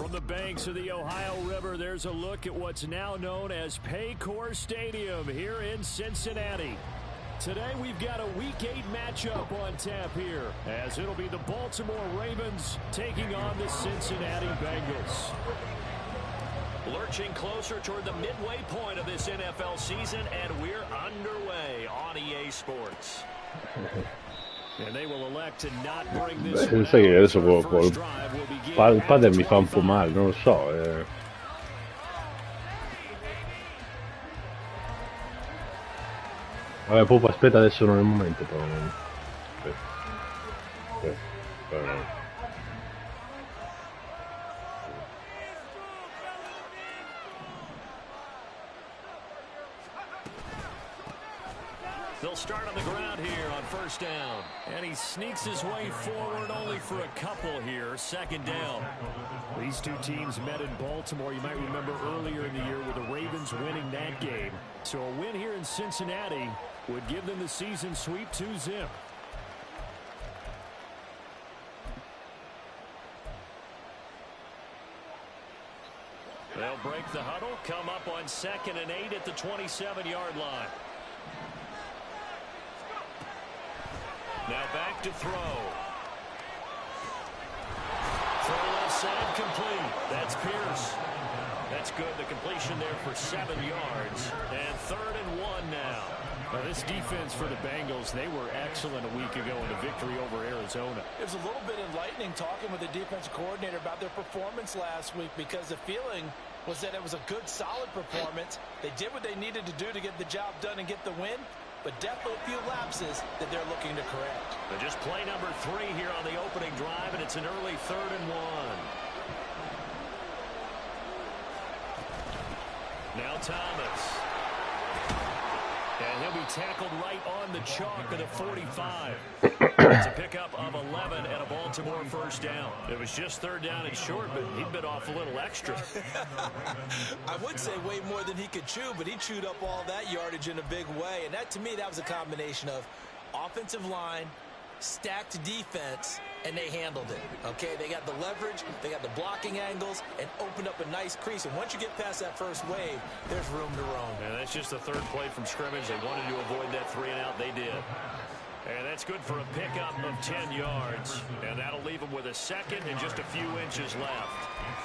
From the banks of the Ohio River, there's a look at what's now known as Paycor Stadium here in Cincinnati. Today we've got a Week 8 matchup on tap here, as it'll be the Baltimore Ravens taking on the Cincinnati Bengals. Lurching closer toward the midway point of this NFL season, and we're underway on EA Sports. And they will elect to not bring this one sai che adesso out. il padre mi fa un po' male, non lo so. Vabbè, Popo, aspetta, adesso non è il momento, però. Aspetta. They'll start on the ground here on first down. And he sneaks his way forward only for a couple here. Second down. These two teams met in Baltimore. You might remember earlier in the year with the Ravens winning that game. So a win here in Cincinnati would give them the season sweep 2-zip. They'll break the huddle, come up on 2nd and 8 at the 27-yard line. Now back to throw. Throw left side complete. That's Pierce. That's good. The completion there for 7 yards. And 3rd and 1 now. Now this defense for the Bengals, they were excellent a week ago in a victory over Arizona. It was a little bit enlightening talking with the defensive coordinator about their performance last week, because the feeling was that it was a good, solid performance. They did what they needed to do to get the job done and get the win, but definitely a few lapses that they're looking to correct. But just play number 3 here on the opening drive, and it's an early 3rd and 1. Now Thomas. And he'll be tackled right on the chalk of the 45. It's a pickup of 11 and a Baltimore first down. It was just 3rd down and short, but he'd been off a little extra. I would say way more than he could chew, but he chewed up all that yardage in a big way. And that, to me, that was a combination of offensive line, stacked defense, and they handled it. Okay, they got the leverage, they got the blocking angles, and opened up a nice crease. And once you get past that first wave, there's room to roam. And that's just the 3rd play from scrimmage. They wanted to avoid that 3-and-out. They did. And that's good for a pickup of 10 yards. And that'll leave him with a 2nd and just a few inches left.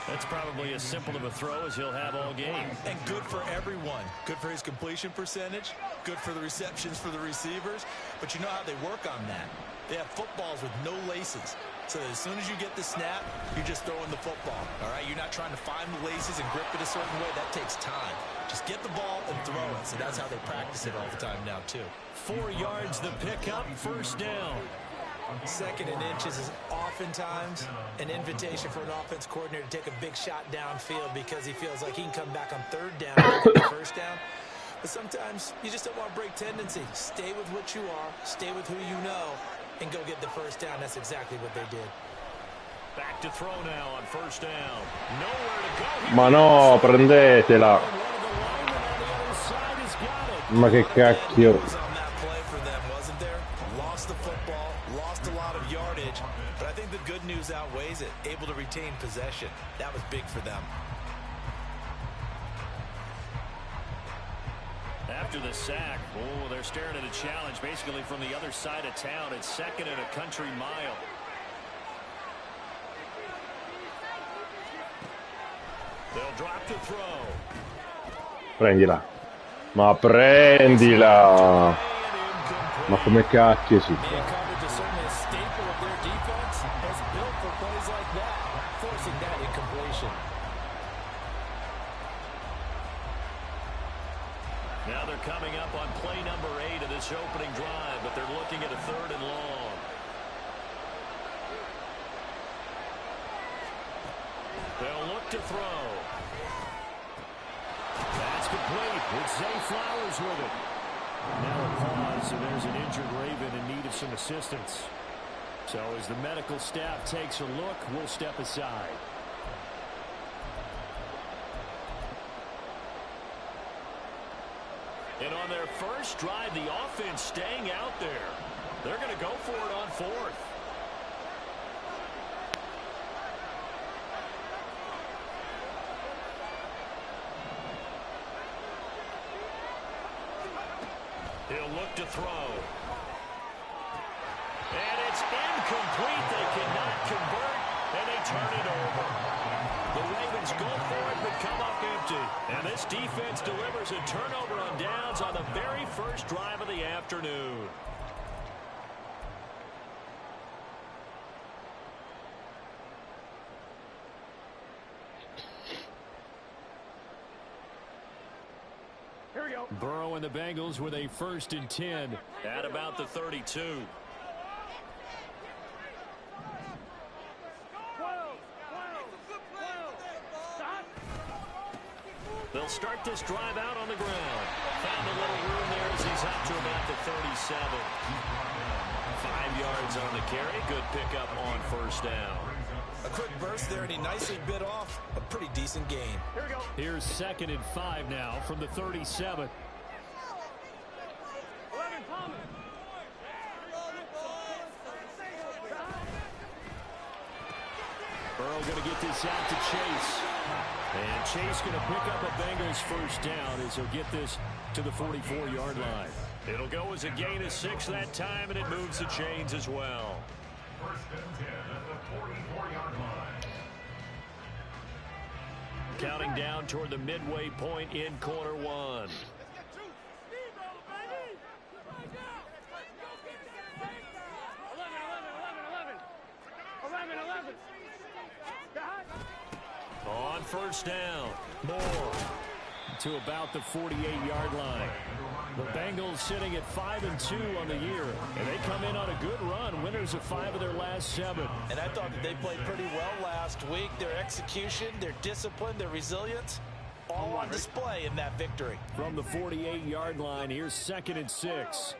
That's probably as simple of a throw as he'll have all game. And good for everyone. Good for his completion percentage. Good for the receptions for the receivers. But you know how they work on that. They have footballs with no laces. So as soon as you get the snap, you're just throwing the football. All right, you're not trying to find the laces and grip it a certain way. That takes time. Just get the ball and throw it. So that's how they practice it all the time now, too. 4 yards the pickup, first down. 2nd and inches is oftentimes an invitation for an offense coordinator to take a big shot downfield because he feels like he can come back on 3rd down and get the first down. But sometimes you just don't want to break tendency. Stay with what you are, stay with who you know, and go get the first down. That's exactly what they did. Back to throw now on first down. Nowhere to go. Ma no, prendetela. Ma che cacchio. On that play for them, wasn't there? Lost the football, lost a lot of yardage, but I think the good news outweighs it. Able to retain possession. That was big for them. After the sack, oh, they're staring at a challenge basically from the other side of town. It's 2nd and a country mile. They'll drop to throw. Prendila. Ma prendila. Ma come cacchio si fa? Now they're coming up on play number 8 of this opening drive, but they're looking at a 3rd and long. They'll look to throw. That's complete with Zay Flowers with it. Now a pause, and there's an injured Raven in need of some assistance. So as the medical staff takes a look, we'll step aside. And on their first drive, the offense staying out there. They're going to go for it on 4th. He'll look to throw. And it's incomplete. They cannot convert, and they turn it over. The Ravens go for it, but come up empty. And this defense delivers a turnover on downs on the very first drive of the afternoon. Here we go. Burrow and the Bengals with a 1st and 10 at about the 32. They'll start this drive out on the ground. Found a little room there as he's up to about the 37. 5 yards on the carry. Good pickup on 1st down. A quick burst there, and he nicely bit off a pretty decent gain. Here we go. Here's 2nd and 5 now from the 37. 11 coming. Burrow going to get this out to Chase. And Chase going to pick up a Bengals 1st down as he'll get this to the 44-yard line. It'll go as a gain of 6 that time, and it moves the chains as well. 1st and 10 at the 44-yard line. Counting down toward the midway point in quarter 1. On 1st down, Moore to about the 48-yard line. The Bengals sitting at 5-2 on the year, and they come in on a good run, winners of 5 of their last 7. And I thought that they played pretty well last week. Their execution, their discipline, their resilience, all on display in that victory. From the 48-yard line, here's 2nd and 6.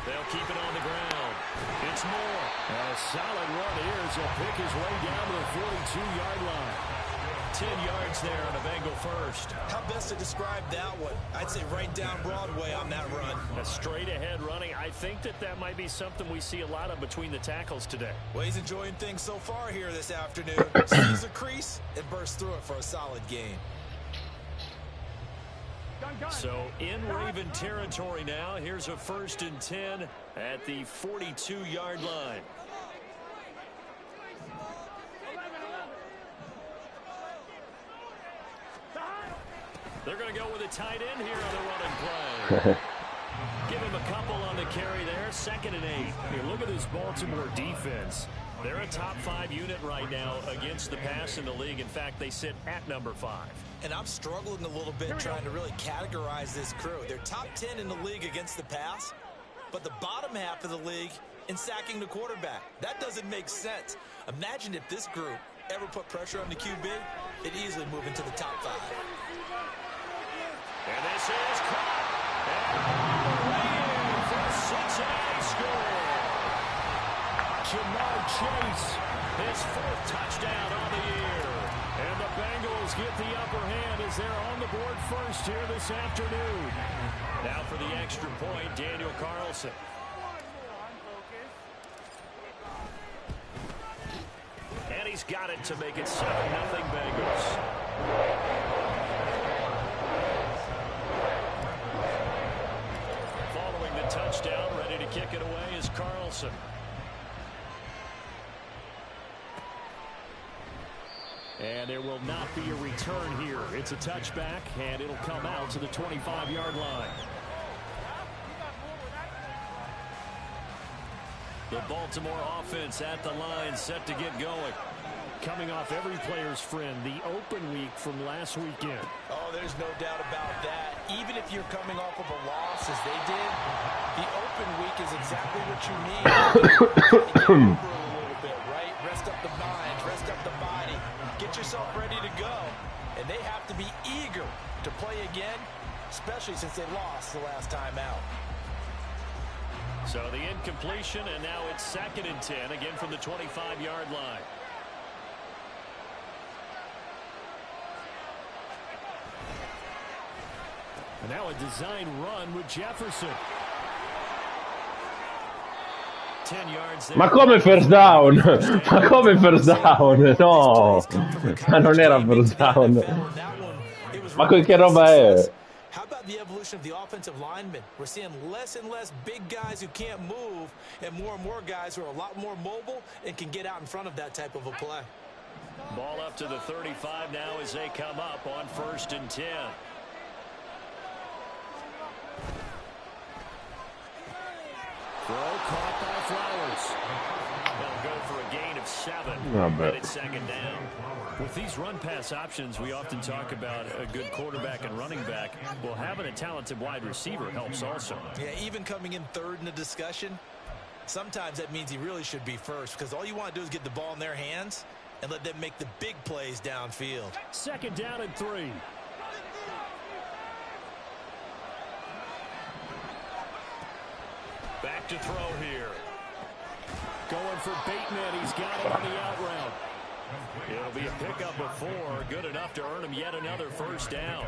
They'll keep it on the ground. It's Moore. A solid run here as he'll pick his way down to the 42-yard line. 10 yards there on a Bengal 1st. How best to describe that one? I'd say right down Broadway on that run. A straight-ahead running. I think that might be something we see a lot of between the tackles today. Well, he's enjoying things so far here this afternoon. Sees a crease and bursts through it for a solid gain. So in Raven territory now. Here's a 1st and 10 at the 42-yard line. They're going to go with a tight end here on the running play. Give him a couple on the carry there. 2nd and 8. Here, look at this Baltimore defense. They're a top 5 unit right now against the pass in the league. In fact, they sit at number 5. And I'm struggling a little bit trying to really categorize this crew. They're top 10 in the league against the pass, but the bottom half of the league in sacking the quarterback. That doesn't make sense. Imagine if this group ever put pressure on the QB, it'd easily move into the top 5. And this is caught. And for Cincinnati score. Jamar Chase, his 4th touchdown on the year. And the Bengals get the upper hand as they're on the board first here this afternoon. Now for the extra point, Daniel Carlson. And he's got it to make it 7-0 Bengals. Following the touchdown, ready to kick it away is Carlson. And there will not be a return here. It's a touchback, and it'll come out to the 25-yard line. The Baltimore offense at the line, set to get going. Coming off every player's friend, the open week from last weekend. Oh, there's no doubt about that. Even if you're coming off of a loss, as they did, the open week is exactly what you need. Get over a little bit, right? Rest up the mind, rest up the body. Get yourself ready to go. And they have to be eager to play again, especially since they lost the last time out. So the incompletion, and now it's 2nd and 10, again from the 25-yard line. And now a design run with Jefferson. Ma come first down? Ma come first down? No, ma non era first down. Ma che roba è? How about the evolution of the offensive linemen? We're seeing less and less big guys who can't move and more guys who are a lot more mobile and can get out in front of that type of a play. Ball up to the 35 now as they come up on 1st and 10. Throw caught by Flowers. They'll go for a gain of 7. And it's 2nd down. With these run-pass options, we often talk about a good quarterback and running back. Well, having a talented wide receiver helps also. Yeah, even coming in 3rd in the discussion, sometimes that means he really should be first because all you want to do is get the ball in their hands and let them make the big plays downfield. 2nd down and 3. Back to throw here. Going for Bateman. He's got it on the out route. It'll be a pickup of 4. Good enough to earn him yet another 1st down.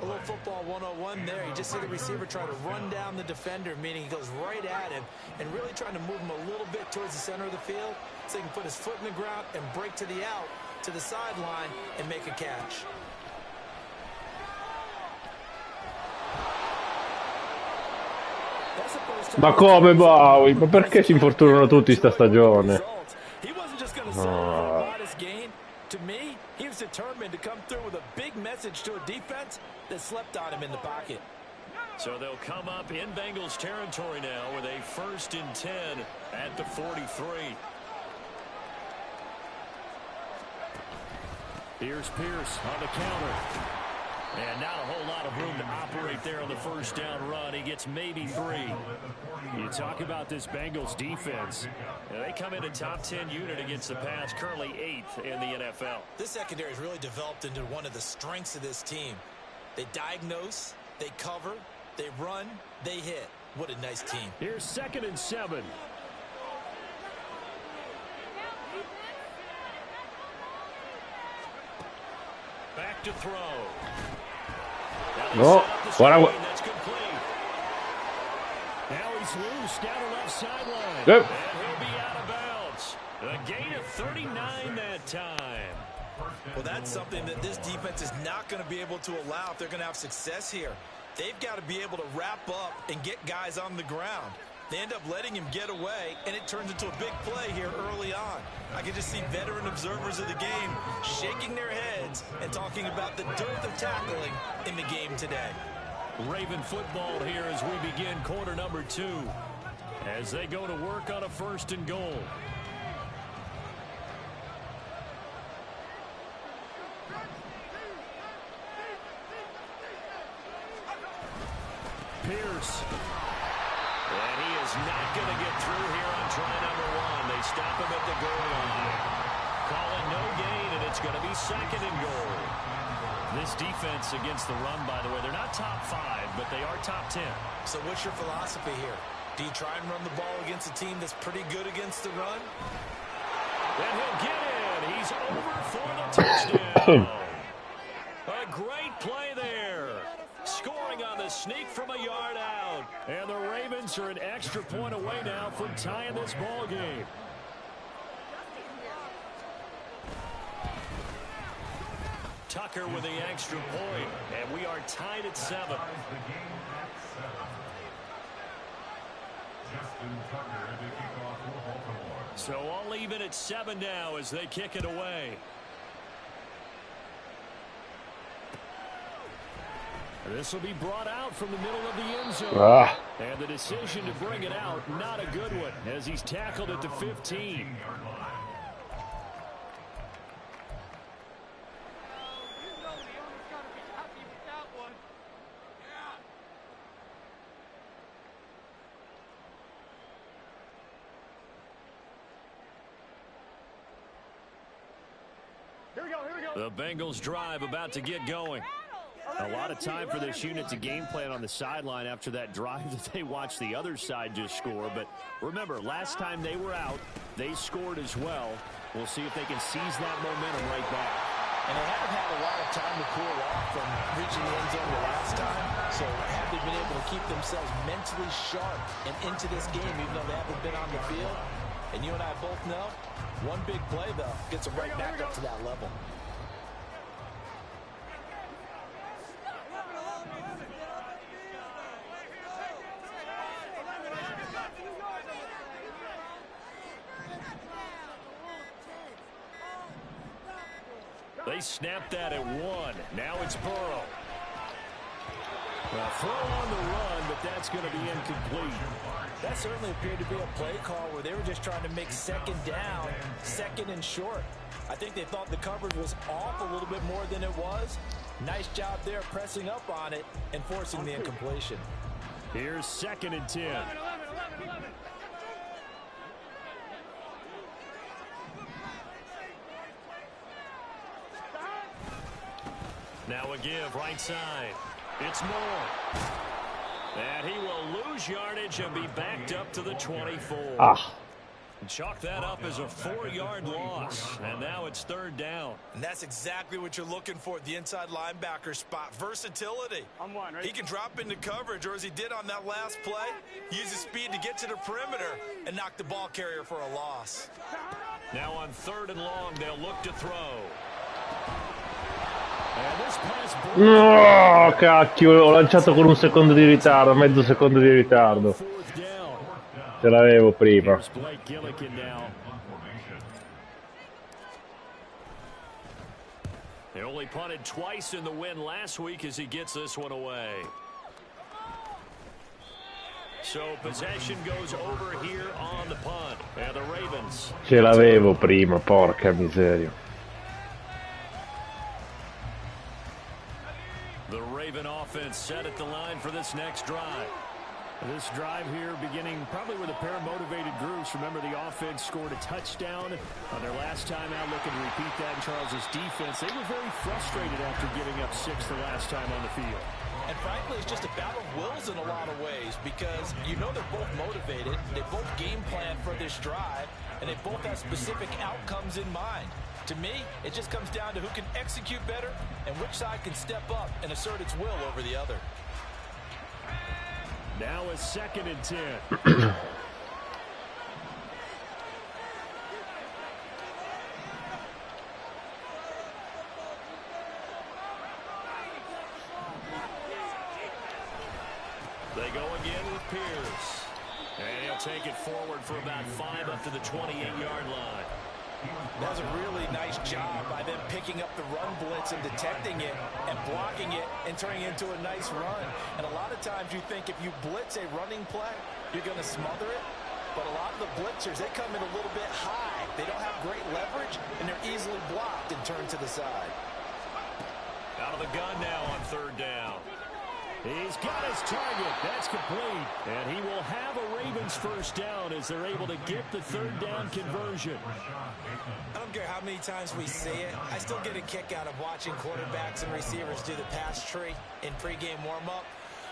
A little football 101 there. You just see the receiver try to run down the defender, meaning he goes right at him and really trying to move him a little bit towards the center of the field so he can put his foot in the ground and break to the out, to the sideline, and make a catch. Ma come Bowie? Ma perché si infortunano tutti sta stagione? No. To me, he was determined to come through with a big message to a defense that slept on him in the pocket. So they'll come up in Bengals territory now with a 1st and 10 at the 43. Here's Pierce on the counter. And not a whole lot of room to operate there on the 1st down run. He gets maybe 3. You talk about this Bengals defense. They come in a top 10 unit against the pass, currently 8th in the NFL. This secondary has really developed into one of the strengths of this team. They diagnose, they cover, they run, they hit. What a nice team. Here's 2nd and 7. Back to throw. No, guarda. Now he's loose down the left sideline. Yep. And he'll be out of bounds. A gain of 39 that time. Well, that's something that this defense is not going to be able to allow if they're going to have success here. They've got to be able to wrap up and get guys on the ground. They end up letting him get away, and it turns into a big play here early on. I can just see veteran observers of the game shaking their heads and talking about the dearth of tackling in the game today. Raven football here as we begin quarter number 2. As they go to work on a 1st and goal. Pierce. And he is not going to get through here on try number 1. They stop him at the goal line. Calling no gain, and it's going to be 2nd and goal. This defense against the run, by the way, they're not top 5, but they are top 10. So what's your philosophy here? Do you try and run the ball against a team that's pretty good against the run? And he'll get in. He's over for the touchdown. A great play there. Scoring on the sneak from a yard out. And the Ravens are an extra point away now from tying this ball game. Tucker with the extra point, and we are tied at 7. So all even at 7 now as they kick it away. This will be brought out from the middle of the end zone. And the decision to bring it out, not a good one, as he's tackled at the 15. The Bengals drive about to get going. A lot of time for this unit to game plan on the sideline after that drive that they watched the other side just score. But remember, last time they were out, they scored as well. We'll see if they can seize that momentum right back. And they haven't had a lot of time to cool off from reaching the end zone the last time. So have they been able to keep themselves mentally sharp and into this game, even though they haven't been on the field? And you and I both know, one big play, though, gets them right back up to that level. They snapped that at 1. Now it's Burrow. Well, throw on the run, but that's going to be incomplete. That certainly appeared to be a play call where they were just trying to make second down, second and short. I think they thought the coverage was off a little bit more than it was. Nice job there pressing up on it and forcing the incompletion. Here's 2nd and 10. Now a give, right side. It's Moore. And he will lose yardage and be backed up to the 24. Chalk that up as a 4-yard loss. And now it's 3rd down. And that's exactly what you're looking for at the inside linebacker spot. Versatility. He can drop into coverage, or as he did on that last play, use his speed to get to the perimeter and knock the ball carrier for a loss. Now on 3rd and long, they'll look to throw. No, cacchio, ho lanciato con un secondo di ritardo, mezzo secondo di ritardo. Ce l'avevo prima. They only punted twice in the win last week as he gets this one away. So possession goes over here on the punt. And the Ravens. Ce l'avevo prima, porca miseria. The Raven offense set at the line for this next drive. This drive here beginning probably with a pair of motivated groups. Remember, the offense scored a touchdown on their last time out, looking to repeat that in Charles's defense. They were very frustrated after giving up 6 the last time on the field. And frankly, it's just a battle of wills in a lot of ways, because you know they're both motivated, they both game plan for this drive, and they both have specific outcomes in mind. To me, it just comes down to who can execute better and which side can step up and assert its will over the other. Now a 2nd and 10. They go again with Pierce. And he'll take it forward for about 5 up to the 28-yard line. That was a really nice job by them picking up the run blitz and detecting it and blocking it and turning it into a nice run. And a lot of times you think if you blitz a running play, you're going to smother it. But a lot of the blitzers, they come in a little bit high. They don't have great leverage, and they're easily blocked and turned to the side. Out of the gun now on 3rd down. He's got his target. That's complete. And he will have a Ravens first down as they're able to get the 3rd down conversion. I don't care how many times we see it. I still get a kick out of watching quarterbacks and receivers do the pass tree in pregame warm-up.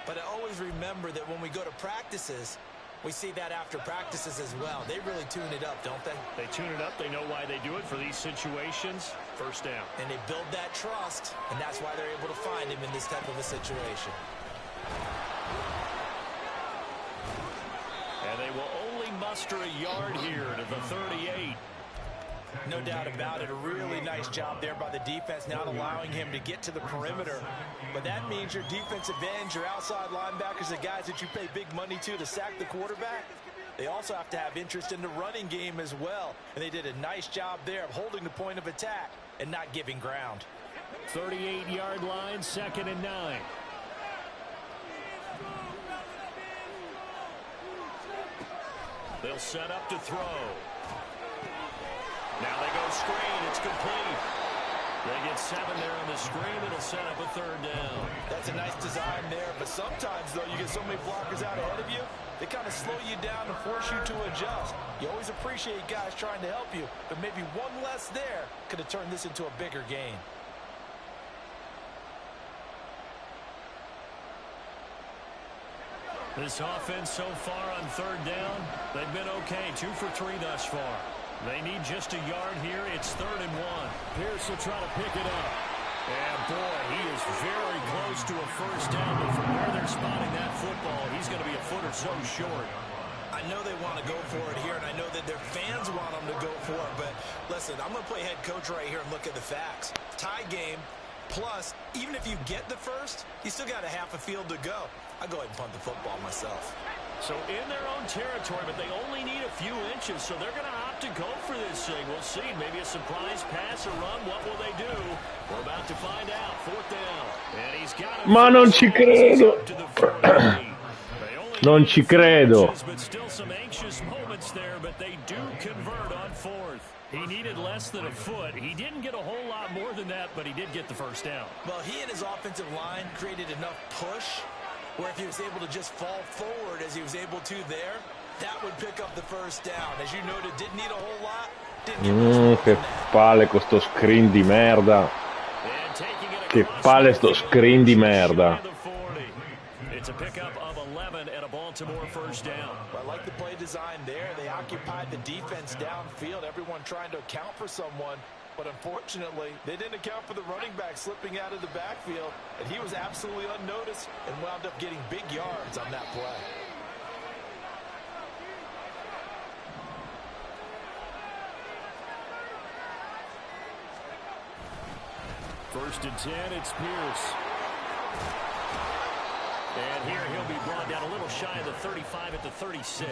But I always remember that when we go to practices, we see that after practices as well. They really tune it up, don't they? They tune it up. They know why they do it for these situations. First down. And they build that trust, and that's why they're able to find him in this type of a situation. And they will only muster a yard here to the 38. No doubt about it. A really nice job there by the defense, not allowing him to get to the perimeter. But that means your defensive ends, your outside linebackers, the guys that you pay big money to sack the quarterback, they also have to have interest in the running game as well. And they did a nice job there of holding the point of attack and not giving ground. 38-yard line, 2nd and 9. They'll set up to throw. Now they go screen. It's complete. They get 7 there on the screen. It'll set up a 3rd down. That's a nice design there. But sometimes, though, you get so many blockers out ahead of you, they kind of slow you down and force you to adjust. You always appreciate guys trying to help you, but maybe one less there could have turned this into a bigger gain. This offense so far on 3rd down, they've been okay. 2 for 3 thus far. They need just a yard here. It's 3rd and 1. Pierce will try to pick it up. And, boy, he is very close to a first down. But from where they're spotting that football, he's going to be a foot or so short. I know they want to go for it here, and I know that their fans want them to go for it. But, listen, I'm going to play head coach right here and look at the facts. Tie game, plus, even if you get the first, you still got a half a field to go. I'll go ahead and punt the football myself. So in their own territory, but they only need a few inches, so they're going to opt to go for this thing. We'll see. Maybe a surprise pass or run. What will they do? We're about to find out. 4th down. And he's got it. Ma non ci credo. Non ci credo. But still some anxious moments there, but they do convert on 4th. He needed less than a foot. He didn't get a whole lot more than that, but he did get the first down. Well, he and his offensive line created enough push where if he was able to just fall forward as he was able to there, that would pick up the first down. As you noted, didn't need a whole lot. Che palle con sto screen di merda. Che palle sto screen di merda. It's a pickup of 11 and a Baltimore first down. I like the play design there. They occupied the defense downfield, everyone trying to account for someone. But unfortunately, they didn't account for the running back slipping out of the backfield, and he was absolutely unnoticed and wound up getting big yards on that play. First and 10, it's Pierce. And here he'll be brought down a little shy of the 35 at the 36.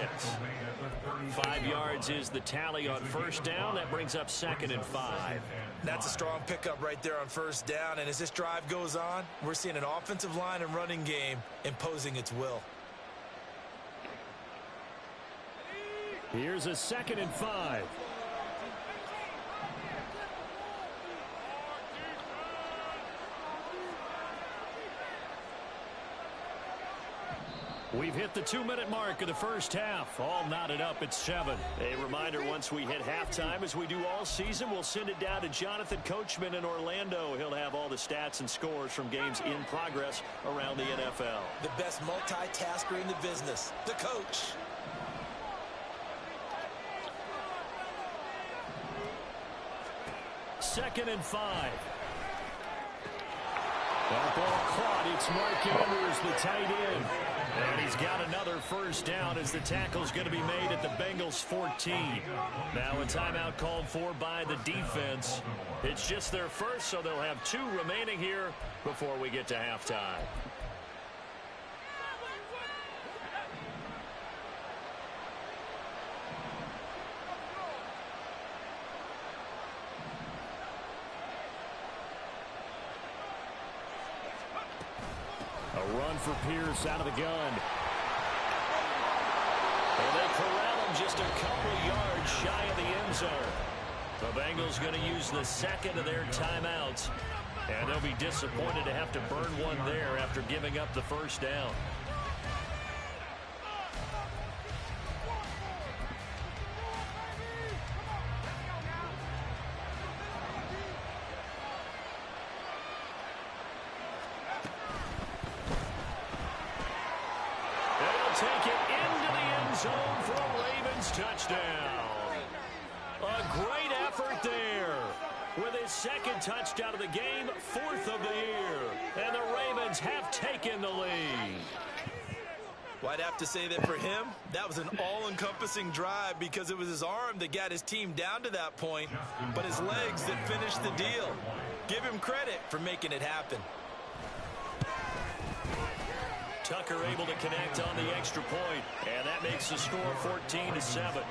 5 yards is the tally on first down. That brings up 2nd and 5. That's a strong pickup right there on first down. And as this drive goes on, we're seeing an offensive line and running game imposing its will. Here's a 2nd and 5. We've hit the 2-minute mark of the first half. All knotted up at 7. A reminder, once we hit halftime, as we do all season, we'll send it down to Jonathan Coachman in Orlando. He'll have all the stats and scores from games in progress around the NFL. The best multitasker in the business, the coach. Second and 5. That ball caught. It's Mark Andrews, the tight end. And he's got another first down as the tackle's going to be made at the Bengals 14. Now a timeout called for by the defense. It's just their first, so they'll have 2 remaining here before we get to halftime. A run for Pierce out of the gun. And they corral him just a couple yards shy of the end zone. The Bengals going to use the second of their timeouts. And they'll be disappointed to have to burn one there after giving up the first down. Take it into the end zone for a Ravens touchdown. A great effort there. With his second touchdown of the game, 4th of the year. And the Ravens have taken the lead. Well, I'd have to say that for him, that was an all-encompassing drive because it was his arm that got his team down to that point, but his legs that finished the deal. Give him credit for making it happen. Tucker able to connect on the extra point, and that makes the score 14-7.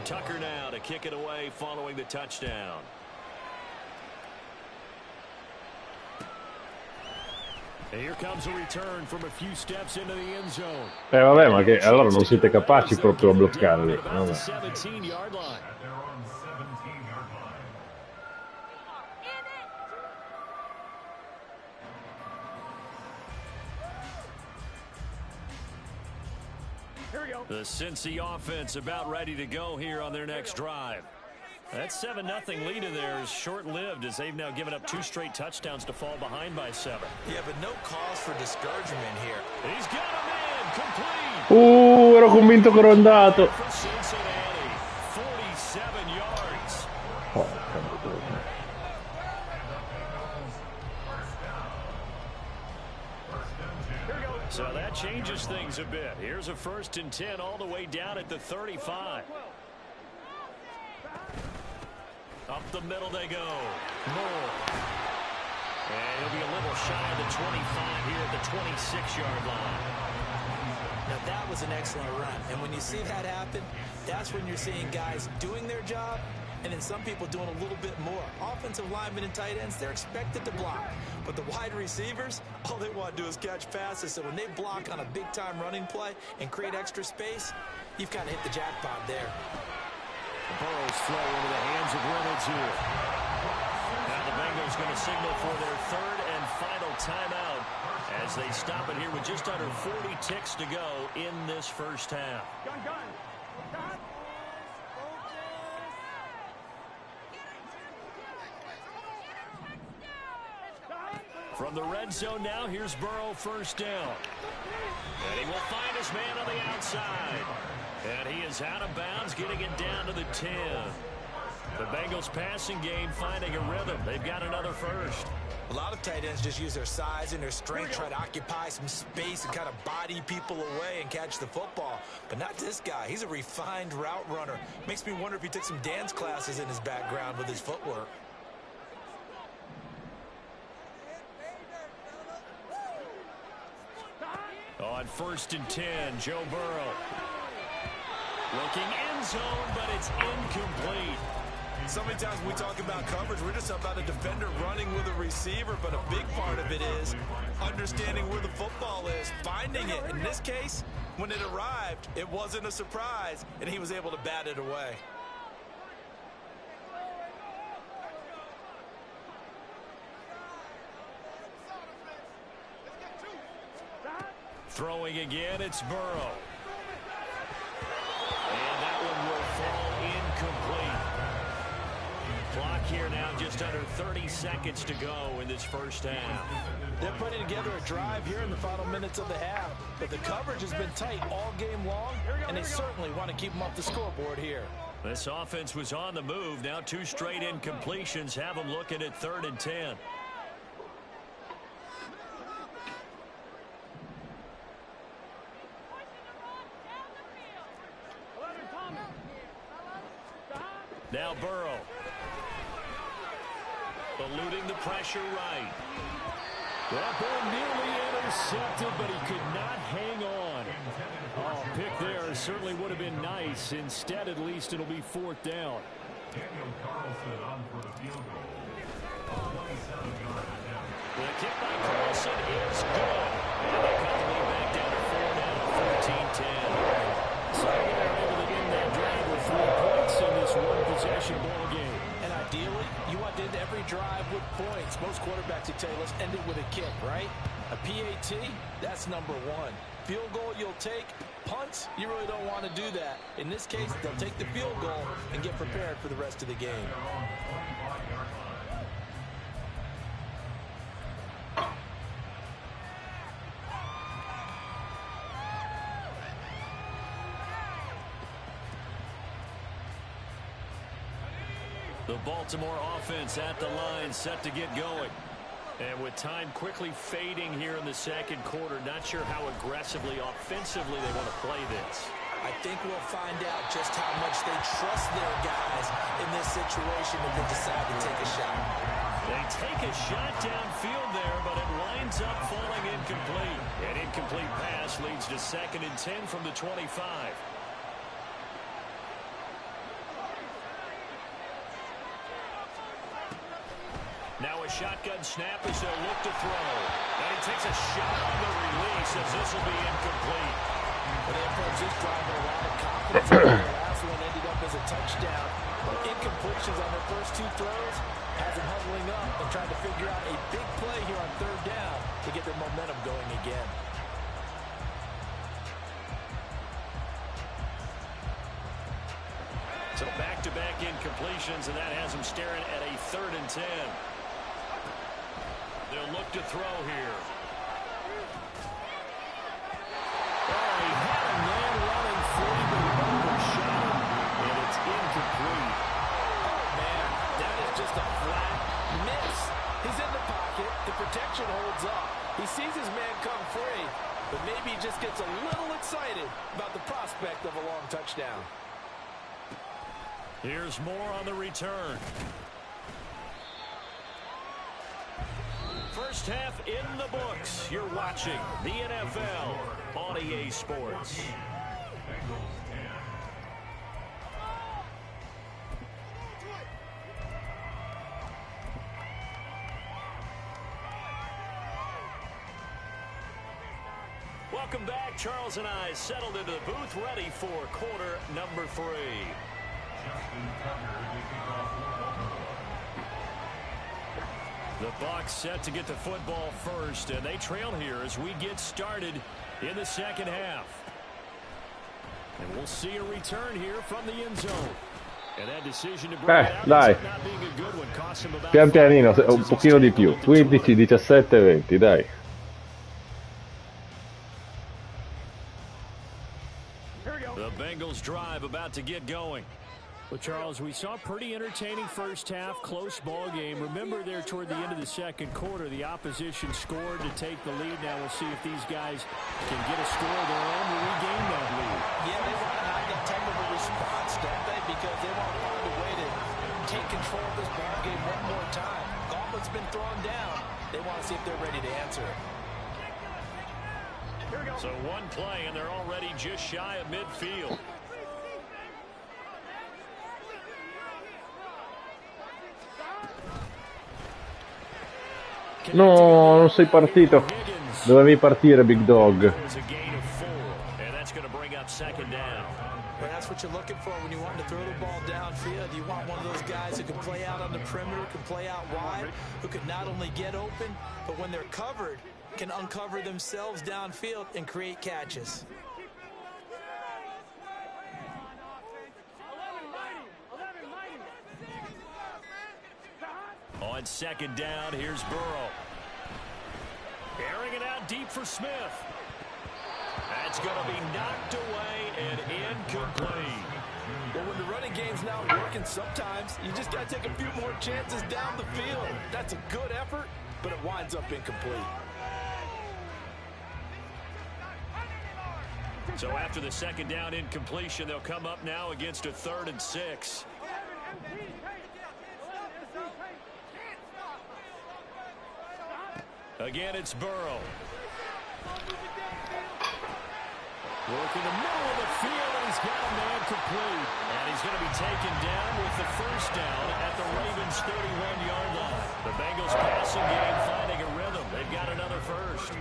Tucker now to kick it away following the touchdown. And here comes a return from a few steps into the end zone. Vabbè, ma che allora non siete capaci proprio a bloccarli. Vabbè. 17-yard line. The Cincy offense about ready to go here on their next drive. That 7-0 lead in there is short-lived as they've now given up 2 straight touchdowns to fall behind by 7. Yeah, but no cause for discouragement here. He's got a man complete. Ero convinto che ero andato. For Cincinnati, 47 yards. So that changes things a bit. Here's a 1st and 10 all the way down at the 35. Up the middle they go. Moore. And he'll be a little shy of the 25 here at the 26-yard line. Now that was an excellent run. And when you see that happen, that's when you're seeing guys doing their job and then some people doing a little bit more. Offensive linemen and tight ends, they're expected to block. But the wide receivers, all they want to do is catch passes. So when they block on a big-time running play and create extra space, you've kind of hit the jackpot there. Burrow's throw into the hands of Reynolds here. Now the Bengals going to signal for their 3rd and final timeout as they stop it here with just under 40 ticks to go in this first half. From the red zone now, here's Burrow, 1st down. And he will find his man on the outside. And he is out of bounds, getting it down to the 10. The Bengals passing game finding a rhythm. They've got another 1st. A lot of tight ends just use their size and their strength, try to occupy some space and kind of body people away and catch the football. But not this guy. He's a refined route runner. Makes me wonder if he took some dance classes in his background with his footwork. On 1st and 10, Joe Burrow. Looking end zone, but it's incomplete. So many times when we talk about coverage, we're just about a defender running with a receiver, but a big part of it is understanding where the football is, finding it. In this case, when it arrived, it wasn't a surprise, and he was able to bat it away. Throwing again, it's Burrow. And that one will fall incomplete. Clock here now, just under 30 seconds to go in this first half. They're putting together a drive here in the final minutes of the half, but the coverage has been tight all game long, and they certainly want to keep them off the scoreboard here. This offense was on the move. Now 2 straight incompletions have them looking at 3rd and 10. Now Burrow. Eluding the pressure right. That ball nearly intercepted, but he could not hang on. Oh, pick there certainly would have been nice. Instead, at least, it'll be 4th down. Daniel Carlson on for the field goal. 27 yards down. The kick by Carlson is good. And they cut the lead back down to 4 now, 13-10. So they're able to end that drive with 3 points in this one-possession ball game. And ideally, you want to end every drive with points. Most quarterbacks would tell you, let's end it with a kick, right? A PAT, that's number 1. Field goal you'll take. Punts, you really don't want to do that. In this case, they'll take the field goal and get prepared for the rest of the game. The Baltimore offense at the line, set to get going. And with time quickly fading here in the second quarter, not sure how aggressively, offensively they want to play this. I think we'll find out just how much they trust their guys in this situation if they decide to take a shot. They take a shot downfield there, but it winds up falling incomplete. An incomplete pass leads to 2nd and 10 from the 25. Now a shotgun snap as they'll look to throw. And he takes a shot on the release as this will be incomplete. But they approach this drive with a lot of confidence. The last one ended up as a touchdown. But incompletions on their first 2 throws has them huddling up and trying to figure out a big play here on 3rd down to get their momentum going again. So back-to-back incompletions, and that has him staring at a 3rd and 10. They'll look to throw here. Oh, he had a man running free, but he overshot him, and it's incomplete. Oh, man, that is just a flat miss. He's in the pocket. The protection holds up. He sees his man come free, but maybe he just gets a little excited about the prospect of a long touchdown. Here's more on the return. First half in the books. You're watching the NFL on EA Sports. Bengals 10. Welcome back. Charles and I settled into the booth, ready for quarter number 3. Justin Tucker, the kickoff football. The Bucs set to get the football first, and they trail here as we get started in the second half. And we'll see a return here from the end zone. And that decision to bring it out dai. not being a good one cost him about Pian pianino, un pochino di più. 15, 17, 20, dai. The Bengals drive about to get going. Well, Charles, we saw a pretty entertaining first half, close ball game. Remember there toward the end of the second quarter, the opposition scored to take the lead. Now we'll see if these guys can get a score of their own to regain that lead. Yeah, they want to have that type of a response, don't they? Because they want to find a way to take control of this ball game one more time. Gauntlet's been thrown down. They want to see if they're ready to answer it. So one play, and they're already just shy of midfield. No, non sei partito. Dovevi partire, Big Dog. And that's going to bring up second down. But that's what you're looking for when you want to throw the ball downfield. You want one of those guys who can play out on the perimeter, can play out wide, who can not only get open, but when they're covered, can uncover themselves downfield and create catches. On second down, here's Burrow. Airing it out deep for Smith. That's going to be knocked away and incomplete. Well, when the running game's not working, sometimes you just got to take a few more chances down the field. That's a good effort, but it winds up incomplete. So after the second down incompletion, they'll come up now against a 3rd and 6. Again, it's Burrow. Working the middle of the field, and he's got a man complete. And he's going to be taken down with the first down at the Ravens' 31-yard line. The Bengals passing game finding a rhythm. They've got another first.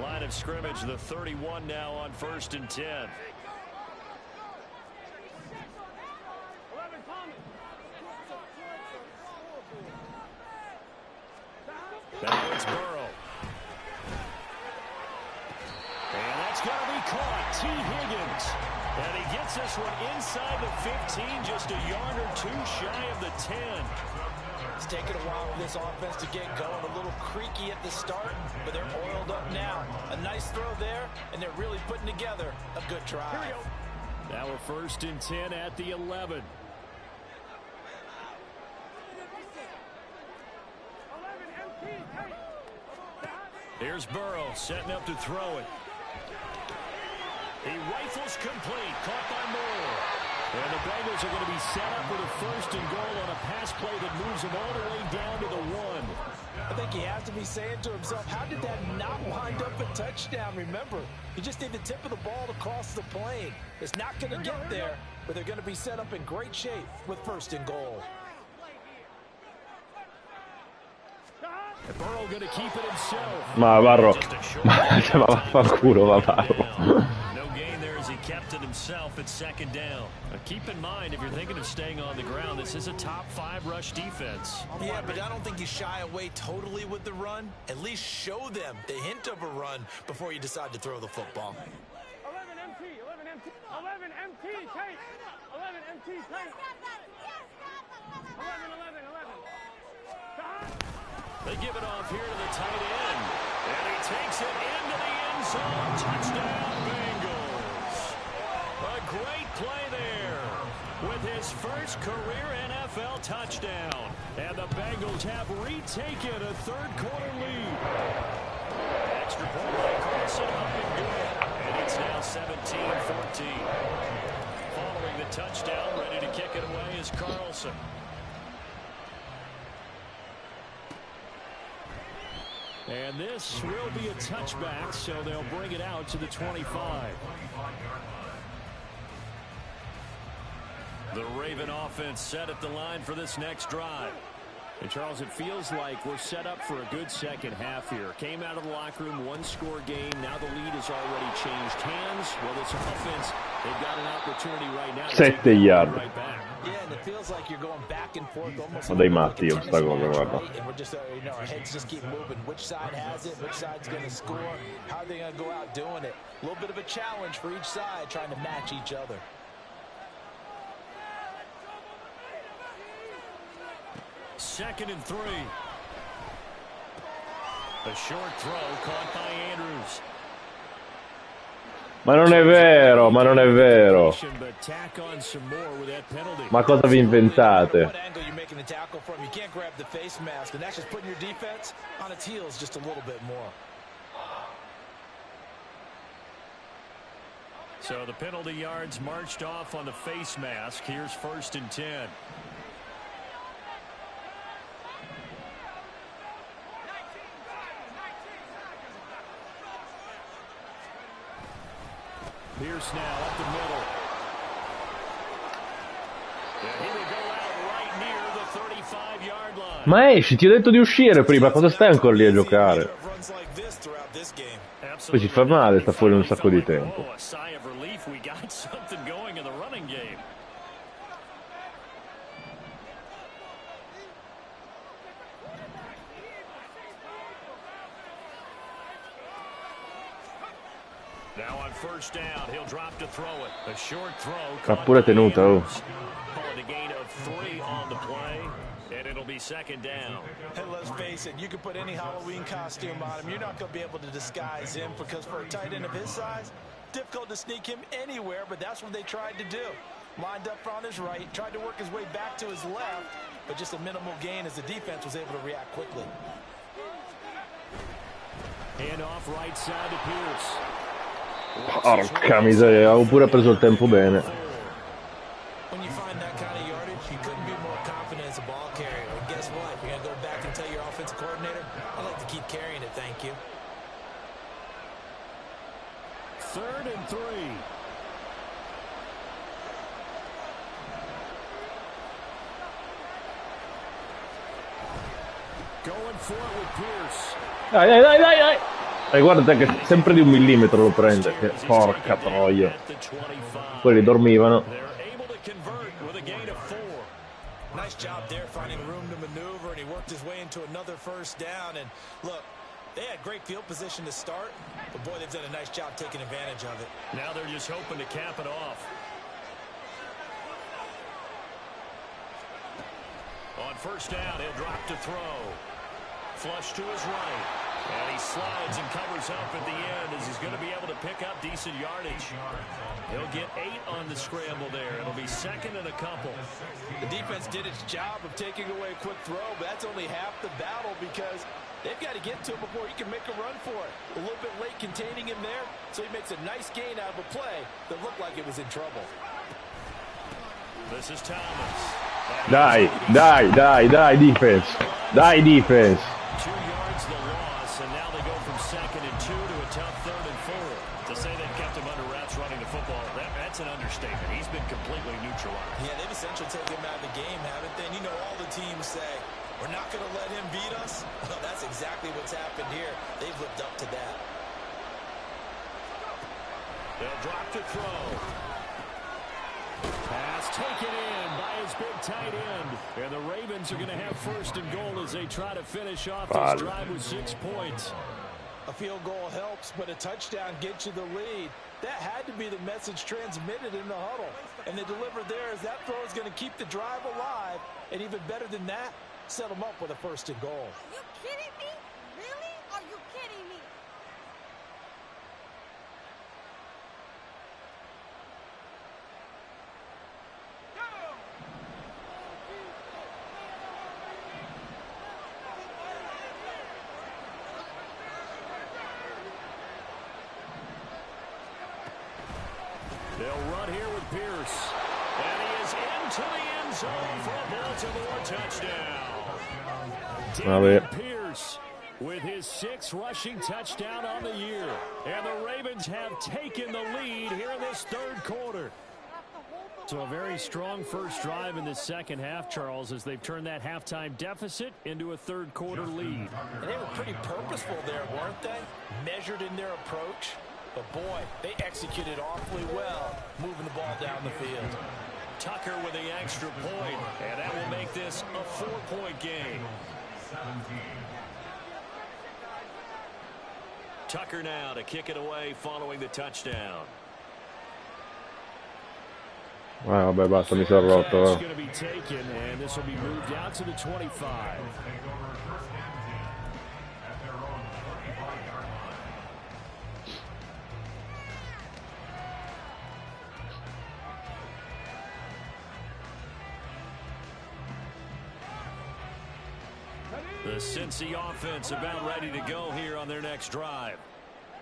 Line of scrimmage, the 31 now on 1st and 10. Now it's Burrow. And that's going to be caught. T. Higgins. And he gets this one inside the 15, just a yard or two shy of the 10. It's taken a while for this offense to get going. A little creaky at the start, but they're oiled up now. A nice throw there, and they're really putting together a good drive. Now we're 1st and 10 at the 11. Here's Burrow setting up to throw it. He rifles complete, caught by Moore. And the Bengals are going to be set up with a 1st and goal on a pass play that moves them all the way down to the 1. I think he has to be saying to himself, how did that not wind up a touchdown? Remember, you just need the tip of the ball to cross the plane. It's not going to get there, but they're going to be set up in great shape with 1st and goal. Burrow going to keep it himself. Ma Varro, ma vaffanculo, va Varro. No gain there as he kept it himself at 2nd down. But keep in mind, if you're thinking of staying on the ground, this is a top 5 rush defense. Yeah, but I don't think you shy away totally with the run. At least show them the hint of a run before you decide to throw the football. 11 MT, 11 11 MT tight. 11 MT tight. 11. They give it off here to the tight end. And he takes it into the end zone. Touchdown, Bengals. A great play there with his first career NFL touchdown. And the Bengals have retaken a third-quarter lead. Extra point by Carlson, up and good. And it's now 17-14. Following the touchdown, ready to kick it away is Carlson. And this will be a touchback, so they'll bring it out to the 25. The Raven offense set at the line for this next drive. And, Charles, it feels like we're set up for a good second half here. Came out of the locker room, one-score game. Now the lead has already changed hands. Well, this offense, they've got an opportunity right now to take the lead right back. Yeah, and it feels like you're going back and forth almost. Ma dei matti io sta cosa, guarda. And we're just, our heads just keep moving. Which side has it? Which side's going to score? How are they going to go out doing it? A little bit of a challenge for each side, trying to match each other. Second and 3. A short throw caught by Andrews. Ma non è vero, ma non è vero. Ma cosa vi inventate? So the penalty yards marched off on the face mask. Here's 1st and 10. Pierce now up the middle. And he will go out right near the 35-yard line. Ma esci, ti ho detto di uscire prima, cosa stai ancora lì a giocare? Poi si fa male, sta fuori un sacco di tempo. Oh, a sigh of relief. We got something going in the running game. Now on 1st down, he'll drop to throw it. A short throw. Ha pure tenuta, oh. A gain of 3 on the play, and it'll be 2nd down. Hey, let's face it, you can put any Halloween costume on him. You're not going to be able to disguise him because for a tight end of his size, difficult to sneak him anywhere, but that's what they tried to do. Lined up on his right, tried to work his way back to his left, but just a minimal gain as the defense was able to react quickly. Hand off right side to Pierce. Porca miseria, avevo pure preso il tempo bene. When you find that kind of yardage, you couldn't be more confident as a ball carrier. And guess what? You're going to go back and tell your offensive coordinator, I'd like to keep carrying it, thank you. 3rd and 3. Going for it with Pierce. Dai. Guarda te che sempre di 1 millimetro lo prende. Che porca troia. Quelli dormivano. Nice job there finding room to maneuver, and he worked his way into another 1st down. And look, they had great field position to start, but boy, they've done a nice job taking advantage of it. Now they're just hoping to cap it off. On 1st down, he'll drop to throw. Flush to his right. And he slides and covers up at the end as he's going to be able to pick up decent yardage. He'll get 8 on the scramble there. It'll be 2nd and a couple. The defense did its job of taking away a quick throw, but that's only half the battle because they've got to get to him before he can make a run for it. A little bit late containing him there, so he makes a nice gain out of a play that looked like it was in trouble. This is Thomas. Dai, defense. Dai, defense. 2 yards the loss, and now they go from 2nd and 2 to a tough 3rd and 4. To say they've kept him under wraps running the football, that's an understatement. He's been completely neutralized. Yeah, they've essentially taken him out of the game, haven't they? And you know all the teams say, we're not going to let him beat us. Well, that's exactly what's happened here. They've lived up to that. They'll drop to throw. Pass taken in by his big tight end. And the Ravens are going to have 1st and goal as they try to finish off this drive with 6 points. A field goal helps, but a touchdown gets you the lead. That had to be the message transmitted in the huddle. And they delivered theirs. That throw is going to keep the drive alive. And even better than that, set them up with a 1st and goal. Are you kidding me? Really? Are you kidding me? They'll run here with Pierce. And he is into the end zone for a Baltimore touchdown. David Pierce with his 6th rushing touchdown on the year. And the Ravens have taken the lead here in this 3rd quarter. So a very strong first drive in the second half, Charles, as they've turned that halftime deficit into a 3rd quarter lead. And they were pretty purposeful there, weren't they? Measured in their approach. But, boy, they executed awfully well, moving the ball down the field. Tucker with the extra point, and that will make this a 4-point game. Tucker now to kick it away following the touchdown. Vabbè, basta, mi sono rotto. Going to be taken, and this will be moved out to the 25. The Cincy offense about ready to go here on their next drive.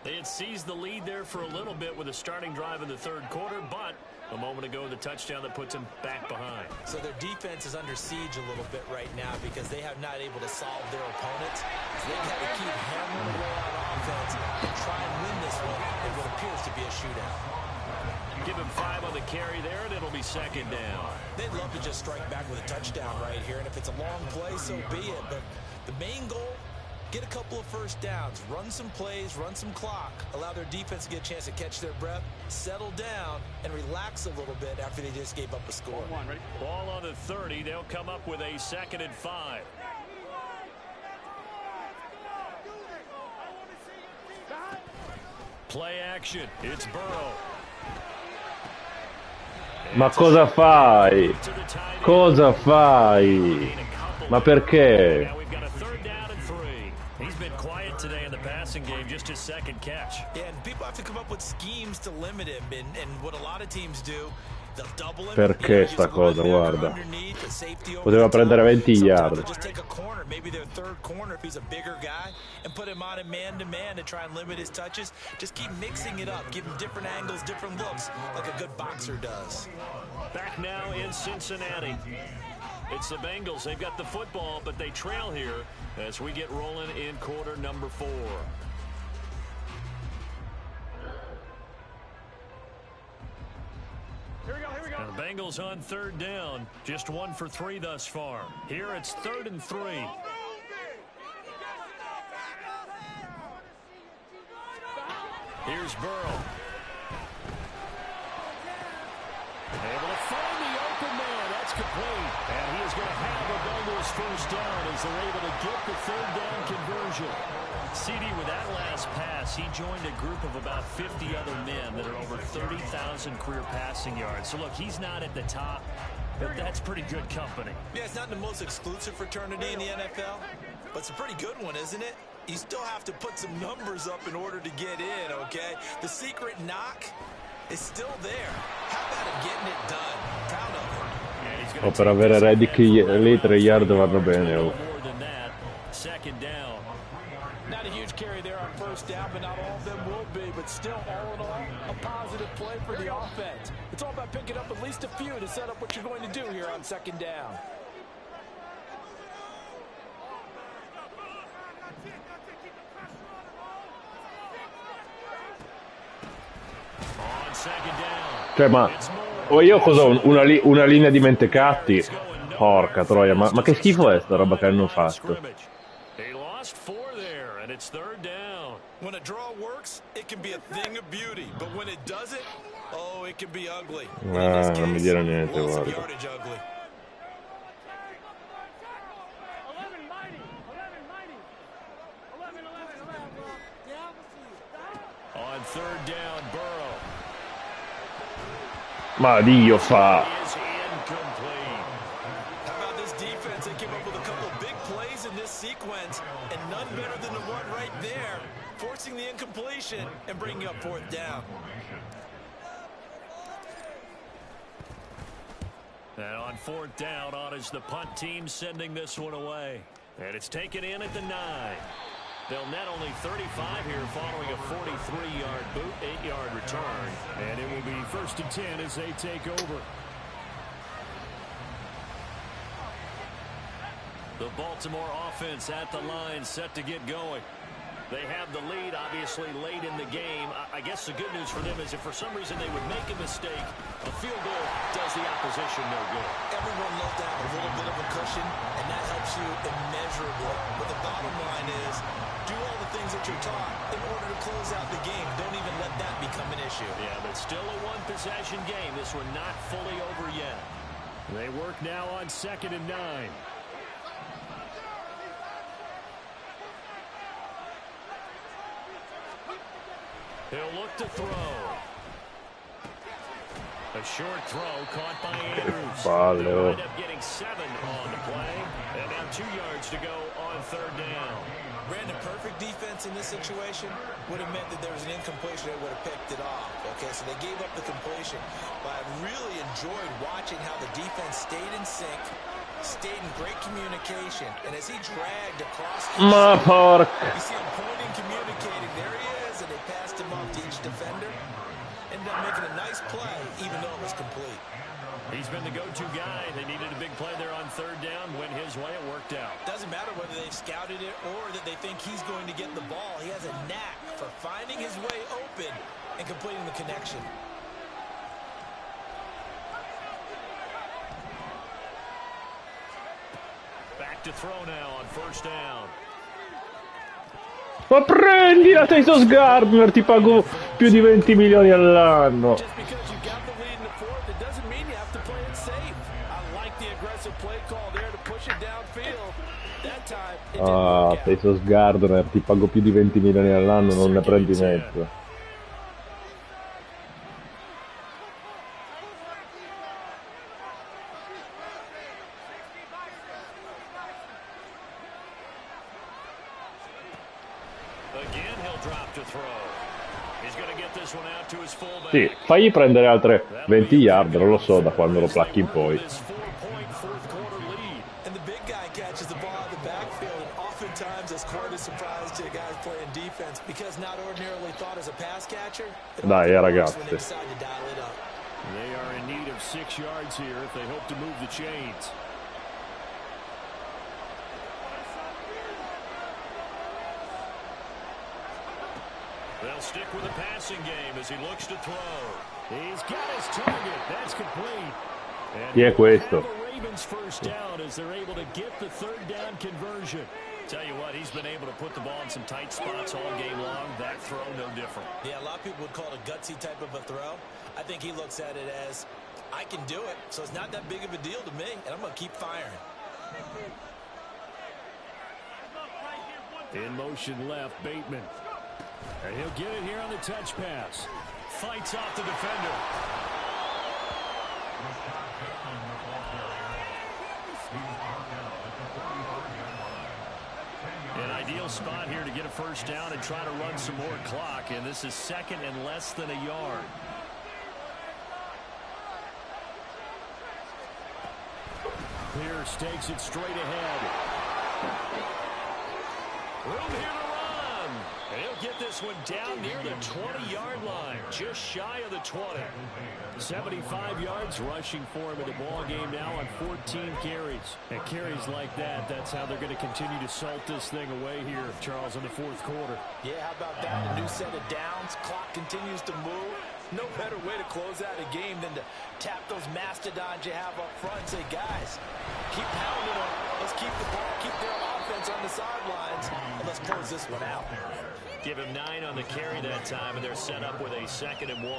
They had seized the lead there for a little bit with a starting drive in the 3rd quarter, but a moment ago the touchdown that puts them back behind. So their defense is under siege a little bit right now because they have not able to solve their opponents. They've got to keep hammering away on offense and try and win this one in what appears to be a shootout. Give him 5 on the carry there, and it'll be 2nd down. They'd love to just strike back with a touchdown right here, and if it's a long play, so be it. But the main goal, get a couple of first downs, run some plays, run some clock, allow their defense to get a chance to catch their breath, settle down, and relax a little bit after they just gave up a score. Ball on the 30. They'll come up with a 2nd and 5. Play action. It's Burrow. Ma cosa fai? Cosa fai? Ma perché? Now we've got a 3rd down and 3. He's been quiet today in the passing game, just his 2nd catch. Yeah, and people have to come up with schemes to limit him, and what a lot of teams do, they'll double him. Perché sta cosa, guarda. Poteva prendere 20 yard. Just take a corner, maybe their 3rd corner if he's a bigger guy, and put him on a man-to-man to try and limit his touches. Just keep mixing it up, give him different angles, different looks, like a good boxer does. Back now in Cincinnati. It's the Bengals. They've got the football, but they trail here as we get rolling in quarter number 4. Here we go, here we go. And the Bengals on 3rd down. Just 1 for 3 thus far. Here it's 3rd and 3. Here's Burrow. Able to find the open man. That's complete. And he is going to have a Bengals 1st down as they're able to get the 3rd down conversion. CD, with that last pass, he joined a group of about 50 other men that are over 30,000 career passing yards. So, look, he's not at the top, but that's pretty good company. Yeah, it's not the most exclusive fraternity in the NFL, but it's a pretty good one, isn't it? You still have to put some numbers up in order to get in, okay? The secret knock is still there. How about him getting it done? Proud of him. Oh, per avere Reddick lì 3 yard vanno bene. Oh. 2nd down. Not a huge carry there on 1st down, but not all of them will be. But still, all in all, a positive play for the offense. It's all about picking up at least a few to set up what you're going to do here on 2nd down. On 2nd down. Cioè, ma io cosa ho? Una linea di mentecatti? Porca troia, ma che schifo è sta roba che hanno fatto? They lost 4 there, and it's 3rd down. When a draw works, it can be a thing of beauty. But when it doesn't, oh, it can be ugly. Non mi dire niente, guarda. Yardage ugly. 11 mighty. 11 mighty. 11, 11, 11. third down. Burrow. Ma Dio fa. Is incomplete. How about this defense? They came up with a couple of big plays in this sequence, and none better than the one right there, forcing the incompletion and bringing up fourth down. And on fourth down, on is the punt team sending this one away. And it's taken in at the 9. They'll net only 35 here following a 43-yard boot, 8-yard return. And it will be 1st and 10 as they take over. The Baltimore offense at the line set to get going. They have the lead, obviously, late in the game. I guess the good news for them is if for some reason they would make a mistake, a field goal does the opposition no good. Everyone loves to have a little bit of a cushion, and that helps you immeasurably. But the bottom line is, do all the things that you're taught in order to close out the game. Don't even let that become an issue. Yeah, but still a one-possession game. This one not fully over yet. They work now on 2nd and 9. He'll look to throw. A short throw caught by Andrews. They'll end up getting 7 on the play. And now 2 yards to go on 3rd down. Brandon, perfect defense in this situation would have meant that there was an incompletion that would have picked it off. Okay, so they gave up the completion. But I really enjoyed watching how the defense stayed in sync, stayed in great communication. And as he dragged across the field, you see him pointing, communicating. There he is, and they passed him off to each defender. Ended up making a nice play, even though it was complete. He's been the go-to guy. They needed a big play there on 3rd down. Went his way. It worked out. Doesn't matter whether they've scouted it or that they think he's going to get the ball. He has a knack for finding his way open and completing the connection. Back to throw now on 1st down. Ma prendila, Tyson Gardner, ti pago più di 20 milioni all'anno. Just because you got the lead in the fourth, it doesn't mean you have to play it safe. I like the aggressive play call there to push it downfield. That time, it didn't work out. Tyson Gardner, ti pago più di 20 milioni all'anno, non ne prendi mezzo. Sì, fagli prendere altre 20 yard, non lo so da quando lo placchi in poi. Dai, ragazzi. They are in need of 6 yards here if they hope to move the chains. They'll stick with the passing game as he looks to throw. He's got his target. That's complete. And Chi è questo? the Ravens first down as they're able to get the 3rd down conversion. Tell you what, he's been able to put the ball in some tight spots all game long. That throw, no different. Yeah, a lot of people would call it a gutsy type of a throw. I think he looks at it as, I can do it, so it's not that big of a deal to me, and I'm going to keep firing. In motion left, Bateman. And he'll get it here on the touch pass. Fights off the defender. An ideal spot here to get a first down and try to run some more clock. And this is 2nd and less than a yard. Pierce takes it straight ahead. Room here to run. And he'll get this one down near the 20-yard line, just shy of the 20. 75 yards rushing for him in the ball game now on 14 carries. And carries like that, that's how they're going to continue to salt this thing away here, Charles, in the 4th quarter. Yeah, how about that? A new set of downs. Clock continues to move. No better way to close out a game than to tap those mastodons you have up front and say, guys, keep pounding them. Let's keep the ball, keep their offense on the sidelines, and let's close this one out. Give him 9 on the carry that time, and they're set up with a 2nd and 1.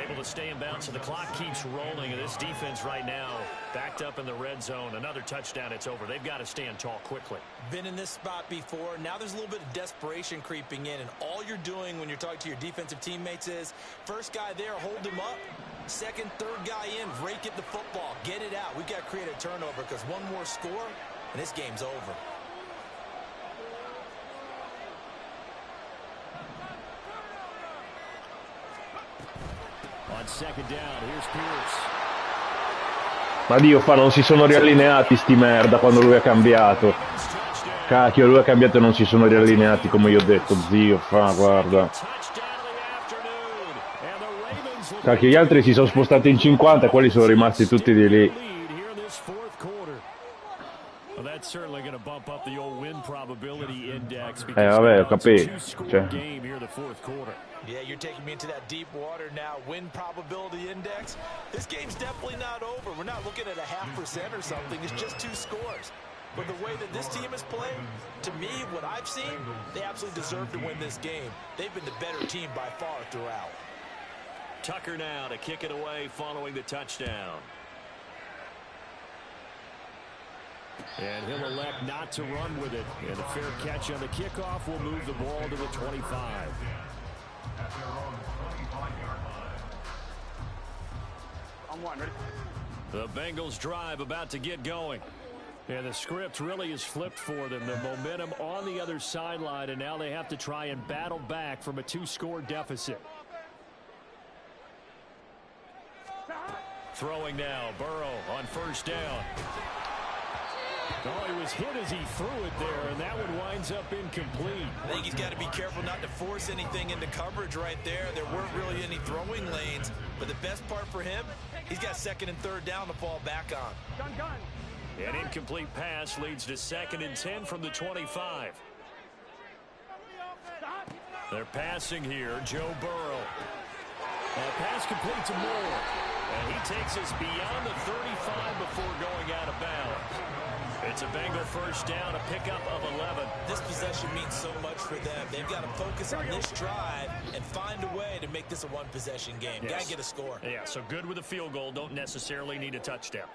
Able to stay in bounds, so the clock keeps rolling, and this defense right now backed up in the red zone. Another touchdown, it's over. They've got to stand tall quickly. Been in this spot before. Now there's a little bit of desperation creeping in, and all you're doing when you're talking to your defensive teammates is, first guy there, hold him up. Second, third guy in, rake at the football. Get it out. We've got to create a turnover because one more score, and this game's over. On 2nd down, here's Pierce. Ma Dio fa, non si sono riallineati sti merda quando lui ha cambiato. Cacchio, lui ha cambiato e non si sono riallineati come io ho detto, zio fa, guarda. Cacchio, gli altri si sono spostati in 50 e quelli sono rimasti tutti di lì. Vabbè, ho capito. Cioè. Yeah, you're taking me into that deep water now. Win probability index. This game's definitely not over. We're not looking at a 0.5% or something. It's just 2 scores. But the way that this team is playing, to me, what I've seen, they absolutely deserve to win this game. They've been the better team by far throughout. Tucker now to kick it away following the touchdown. And he'll elect not to run with it. And a fair catch on the kickoff will move the ball to the 25. I'm one, ready? The Bengals drive about to get going. And the script really is flipped for them. The momentum on the other sideline, and now they have to try and battle back from a 2-score deficit. Throwing now, Burrow on 1st down. Oh, he was hit as he threw it there, and that one winds up incomplete. I think he's got to be careful not to force anything into coverage right there. There weren't really any throwing lanes, but the best part for him, he's got 2nd and 3rd down to fall back on. An incomplete pass leads to 2nd and 10 from the 25. They're passing here, Joe Burrow. A pass complete to Moore, and he takes us beyond the 35 before going out of bounds. It's a Bengal 1st down, a pickup of 11. This possession means so much for them. They've got to focus on this drive and find a way to make this a 1-possession game. Yes. Got to get a score. Yeah, so good with a field goal. Don't necessarily need a touchdown.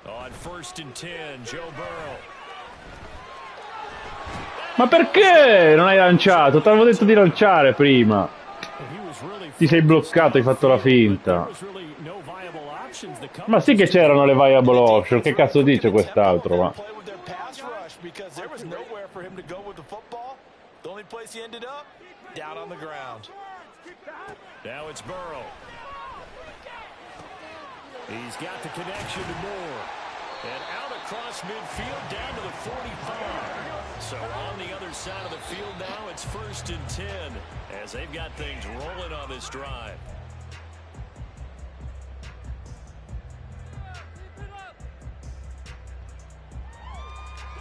On 1st and 10, Joe Burrow. Ma perché non hai lanciato? Ti avevo detto di lanciare prima. Ti sei bloccato, hai fatto la finta. Ma sì che c'erano le viable option. Che cazzo dice quest'altro? Ma Now it's Burrow. He's got the connection to Moore. And out across midfield down to the 45. So on the other side of the field now, it's 1st and 10 as they've got things rolling on this drive.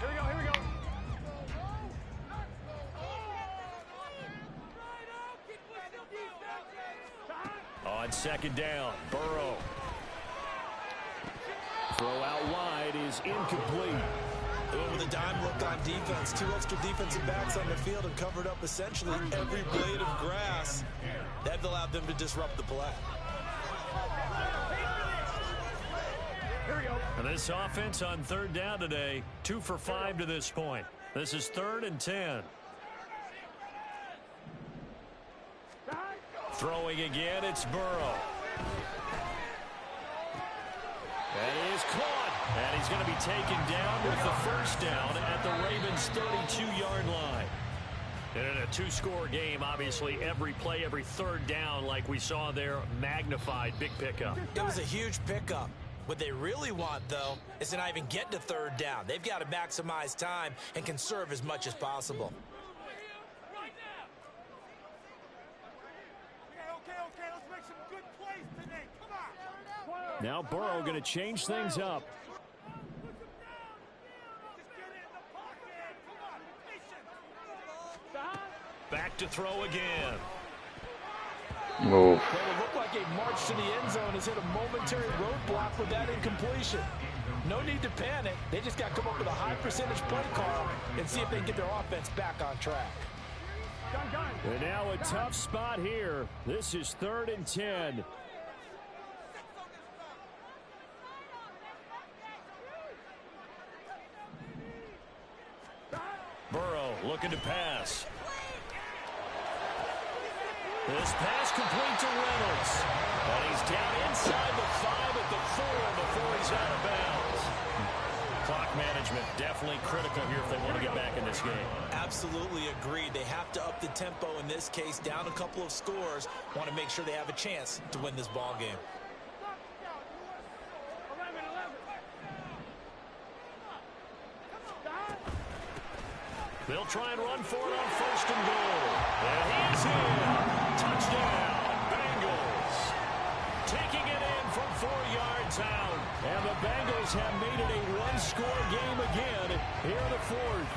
Here we go, here we go. On 2nd down, Burrow. Throw out wide is incomplete. With a dime look on defense, 2 extra defensive backs on the field and covered up essentially every blade of grass. That allowed them to disrupt the play. Here we go. And this offense on 3rd down today, 2 for 5 to this point. This is 3rd and 10. Throwing again, it's Burrow. And he is caught. And he's going to be taken down with the 1st down at the Ravens' 32-yard line. And in a 2-score game, obviously, every play, every 3rd down, like we saw there, magnified, big pickup. It was a huge pickup. What they really want, though, is to not even get to 3rd down. They've got to maximize time and conserve as much as possible. Okay, let's make some good plays today. Come on. Now Burrow going to change things up. Back to throw again. oh. Well, it looked like a march to the end zone has hit a momentary roadblock with that incompletion. No need to panic. They just got to come up with a high percentage play call and see if they can get their offense back on track. And now a tough spot here. This is 3rd and 10. Burrow looking to pass. This pass complete to Reynolds. And he's down inside the 5 at the 4 before he's out of bounds. Clock management definitely critical here if they want to get back in this game. Absolutely agreed. They have to up the tempo in this case, down a couple of scores. Want to make sure they have a chance to win this ball game. They'll try and run for it on 1st and goal. And he's in. Touchdown, Bengals. Taking it in from 4 yards out. And the Bengals have made it a one-score game again here in the 4th.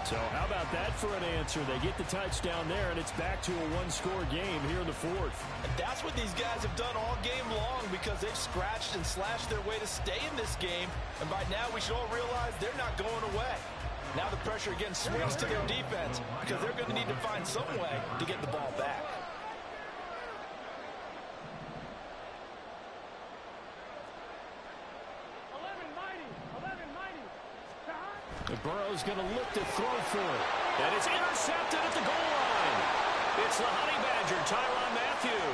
So how about that for an answer? They get the touchdown there, and it's back to a one-score game here in the 4th. And that's what these guys have done all game long because they've scratched and slashed their way to stay in this game. And by now we should all realize they're not going away. Now the pressure again swings to their defense because they're going to need to find some way to get the ball back. Burrow's going to look to throw for it. And it's intercepted at the goal line. It's the Honey Badger, Tyrann Mathieu.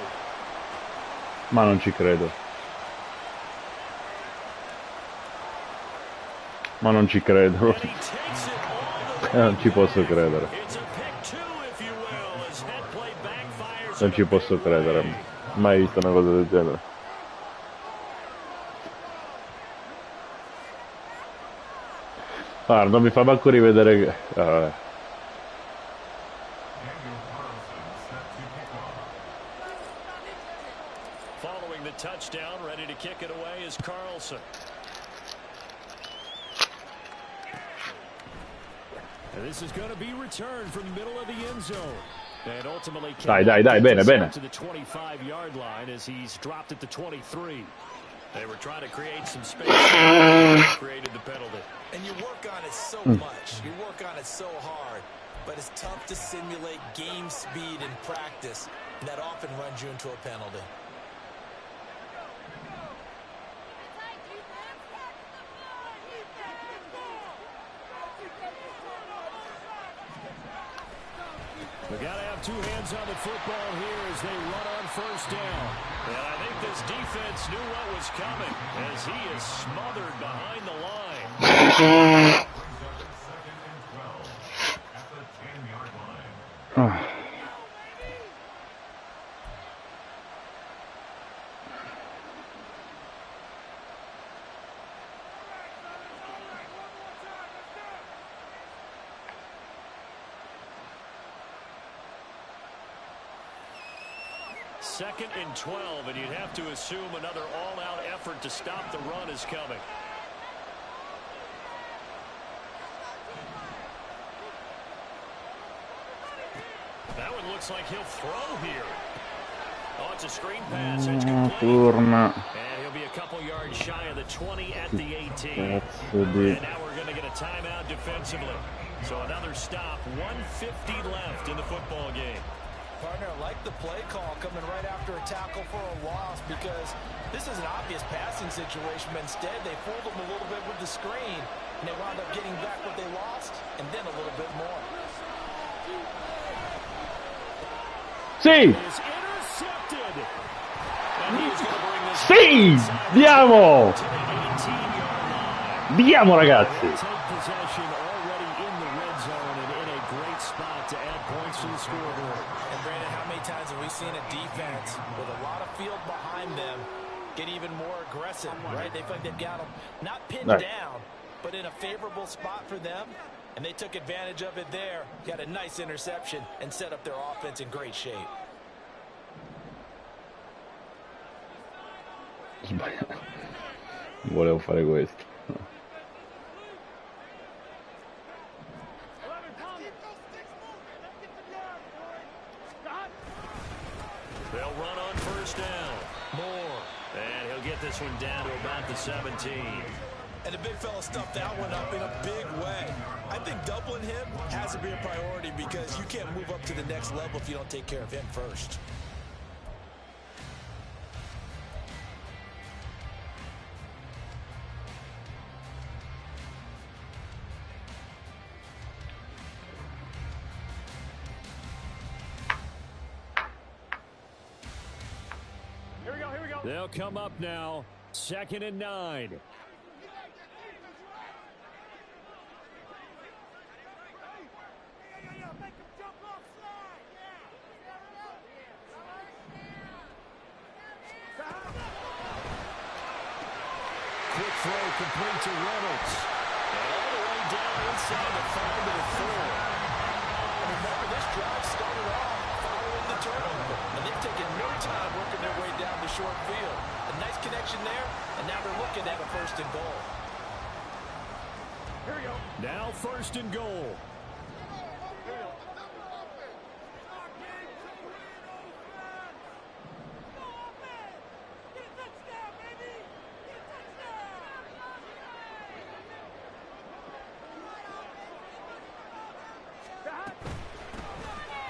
Ma non ci credo. Ma non ci credo. Non ci posso credere. Non ci posso credere. Mai visto una cosa del genere. Guarda, non mi fa manco rivedere che... Vabbè. Following the touchdown, ready to kick it away is Carlson. And this is going to be returned from the middle of the end zone. And ultimately Dai, bene, bene. To the 25-yard line as he's dropped at the 23. They were trying to create some space. Created the penalty. And you work on it so much. You work on it so hard. But it's tough to simulate game speed in practice. And that often runs you into a penalty. We got to have two hands on the football here as they run on 1st down. And I think this defense knew what was coming as he is smothered behind the line. 2nd and 12 at the 10-yard line. Second and 12, and you'd have to assume another all-out effort to stop the run is coming. That one looks like he'll throw here. Oh, it's a screen pass. It's complete. And he'll be a couple yards shy of the 20 at the 18. And now we're going to get a timeout defensively. So another stop, 1:50 left in the football game. Partner, I like the play call coming right after a tackle for a loss because this is an obvious passing situation, but instead they fooled them a little bit with the screen, and they wound up getting back what they lost, and then a little bit more. Sì! Intercepted. And he's going to bring this Sì! Diamo! Diamo, ragazzi! Take possession already in the red zone and in a great spot to add points to the scoreboard. And Brandon, how many times have we seen a defense with a lot of field behind them get even more aggressive, right? They feel like they've got them not pinned down, but in a favorable spot for them, and they took advantage of it there, got a nice interception, and set up their offense in great shape. Volevo fare questo. They'll run on 1st down. Moore. And he'll get the this one down to about the 17. And the big fella stuffed that one up in a big way. I think doubling him has to be a priority because you can't move up to the next level if you don't take care of him first. They'll come up now, 2nd and 9. Quick throw complete to Reynolds. And all the way down inside the 5 to the 4. And remember, this drive started off following the turnover. And they've taken no time working their way down the short field. A nice connection there, and now they're looking at a 1st and goal. Here we go. Now 1st and goal.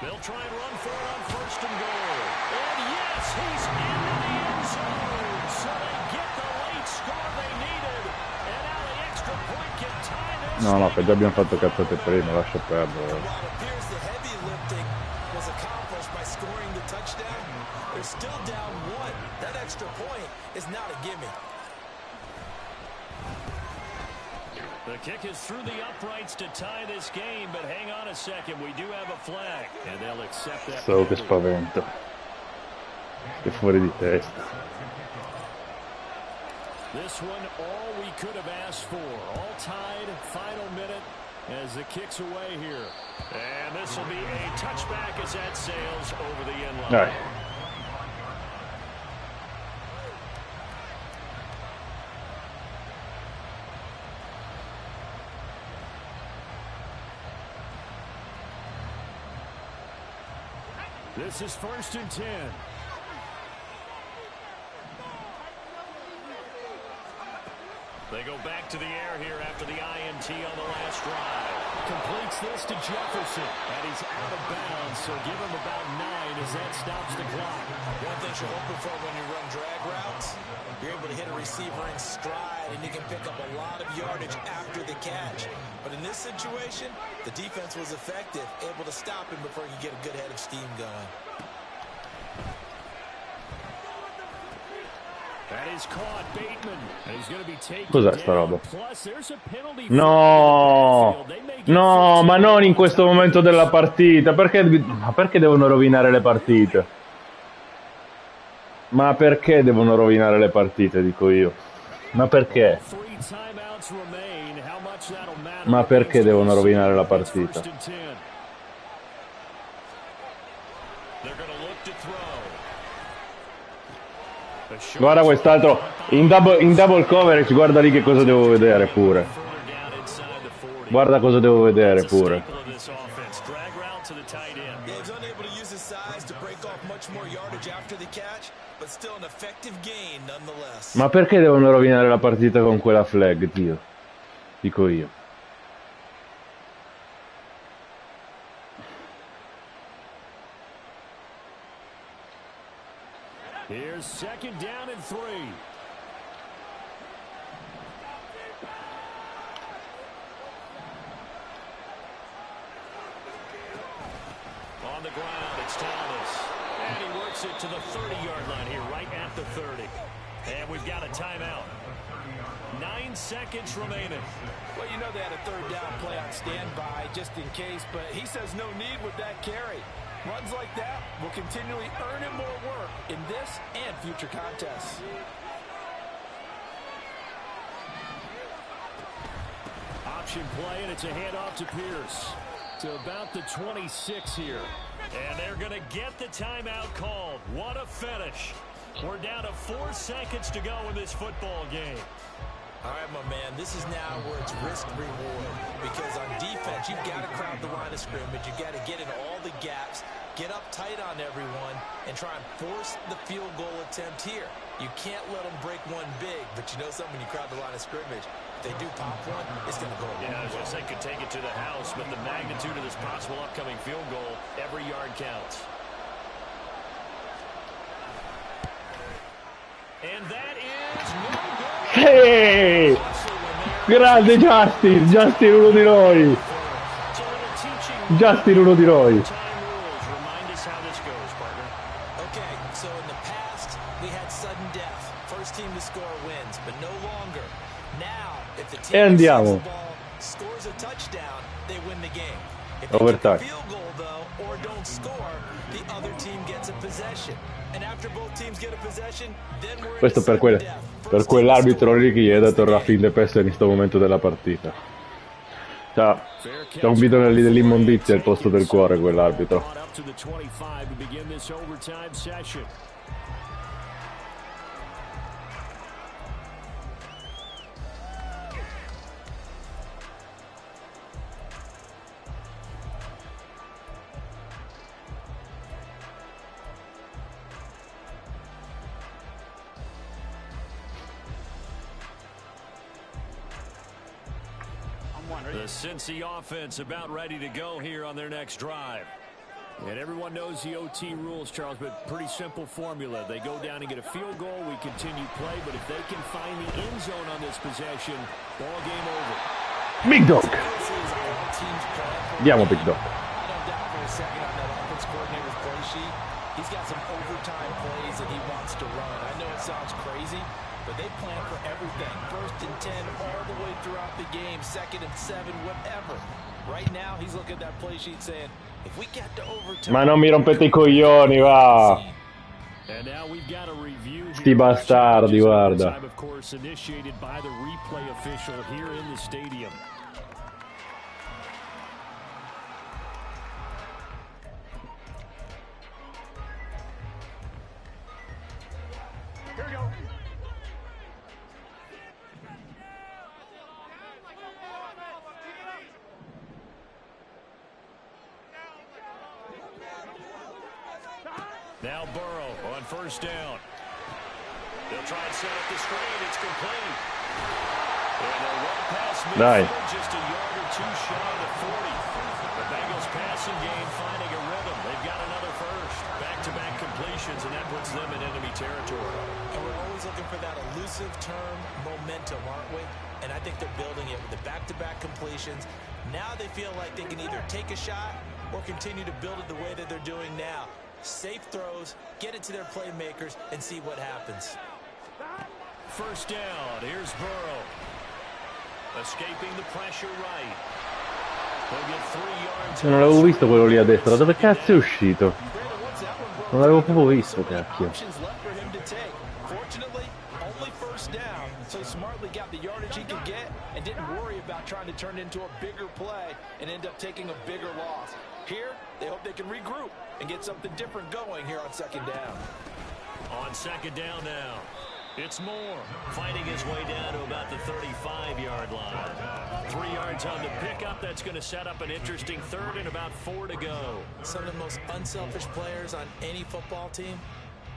They'll try and run for it on 1st and goal. And yes, he's into the end zone. So they get the late score they needed. And now the extra point can tie this. No, che già abbiamo fatto cazzate prima, lascia perdere. While it appears the heavy lifting was accomplished by scoring the touchdown, they're still down 1. That extra point is not a gimme. The kick is through the uprights to tie this game, but hang on a second, we do have a flag, and they'll accept that. So che spavento. Che fuori di testa. This one, all we could have asked for. All tied, final minute, as the kick's away here. And this will be a touchback as that sails over the end line. Dai. This is 1st and 10. They go back to the air here after the INT on the last drive. Completes this to Jefferson. And he's out of bounds, so give him about 9 as that stops the clock. One thing you're hoping for when you run drag routes, you're able to hit a receiver in stride, and you can pick up a lot of yardage after the catch. But in this situation, the defense was effective, able to stop him before he could get a good head of steam going. That is caught, Bateman. And he's going to be taken Cos'è sta roba? Plus, there's a penalty. No! No, ma non in questo momento della partita. Perché devono rovinare le partite? Ma perché devono rovinare le partite, dico io. Ma perché? Ma perché devono rovinare la partita? Guarda quest'altro in double coverage, guarda lì che cosa devo vedere pure. Guarda cosa devo vedere pure. Ma perché devono rovinare la partita con quella flag, Dio? Dico io. Here's 2nd down and 3. On the ground, it's Thomas. And he works it to the 30-yard line here, right at the 30. And we've got a timeout. 9 seconds remaining. Well, you know they had a 3rd down play on standby just in case, but he says no need with that carry. Runs like that will continually earn him more work in this and future contests. Option play, and it's a handoff to Pierce. To about the 26 here. And they're going to get the timeout called. What a finish. We're down to 4 seconds to go in this football game. All right, my man, this is now where it's risk-reward. Because on defense, you've got to crowd the line of scrimmage. You've got to get in all the gaps, get up tight on everyone, and try and force the field goal attempt here. You can't let them break one big, but you know something, when you crowd the line of scrimmage, if they do pop one, it's going to go. Yeah, I was going to say, could take it to the house, but the magnitude of this possible upcoming field goal, every yard counts. And that is no good. Hey! Grande Justin! Justin uno di noi! Justin uno di noi! Remind us how this goes, partner. Okay, so in the past, we had sudden death. First team to score wins, but no longer. Now, if the team receives the ball, scores a touchdown, they win the game. If they get a field goal, though, or don't score, the other team gets a possession. And after both teams get a possession, then we're Questo per quell'arbitro lì che gli ha dato il roughing the passer in questo momento della partita. C'ha un bidone lì dell'immondizia al posto del cuore quell'arbitro. The Cincy offense about ready to go here on their next drive. And everyone knows the OT rules, Charles, but pretty simple formula. They go down and get a field goal, we continue play, but if they can find the end zone on this possession, ball game over. Big Dog! Diamo Big Dog. I don't doubt for a second on that offense coordinator's play sheet. He's got some overtime plays that he wants to run. I know it sounds crazy, but they plan for everything. 1st and 10 all the way throughout the game. 2nd and 7, whatever. Right now, he's looking at that play sheet saying, if we get to overtime... Ma non mi rompete i coglioni, va! Sti bastardi, guarda. Of course, initiated by the replay official here in the stadium. Here we go. Now Burrow on 1st down. They'll try and set up the screen. It's complete. And they'll run past midfield, just a yard or two shy of 40. The Bengals passing game finding a rhythm. They've got another first. Back-to-back completions, and that puts them in enemy territory. And we're always looking for that elusive term, momentum, aren't we? And I think they're building it with the back-to-back completions. Now they feel like they can either take a shot or continue to build it the way that they're doing now. Safe throws, get it to their playmakers, and see what happens. 1st down. Here's Burrow. Escaping the pressure right. They'll get 3 yards. Non l'avevo visto quello lì a destra. Dove cazzo è uscito? Non l'avevo proprio visto, cacchio. Fortunately, only 1st down, so smartly got the yardage he could get and didn't worry about trying to turn it into a bigger play and end up taking a bigger loss. Here, they hope they can regroup and get something different going here on 2nd down. On 2nd down now, it's Moore fighting his way down to about the 35-yard line. 3 yards on the pickup. That's going to set up an interesting 3rd and about 4 to go. Some of the most unselfish players on any football team,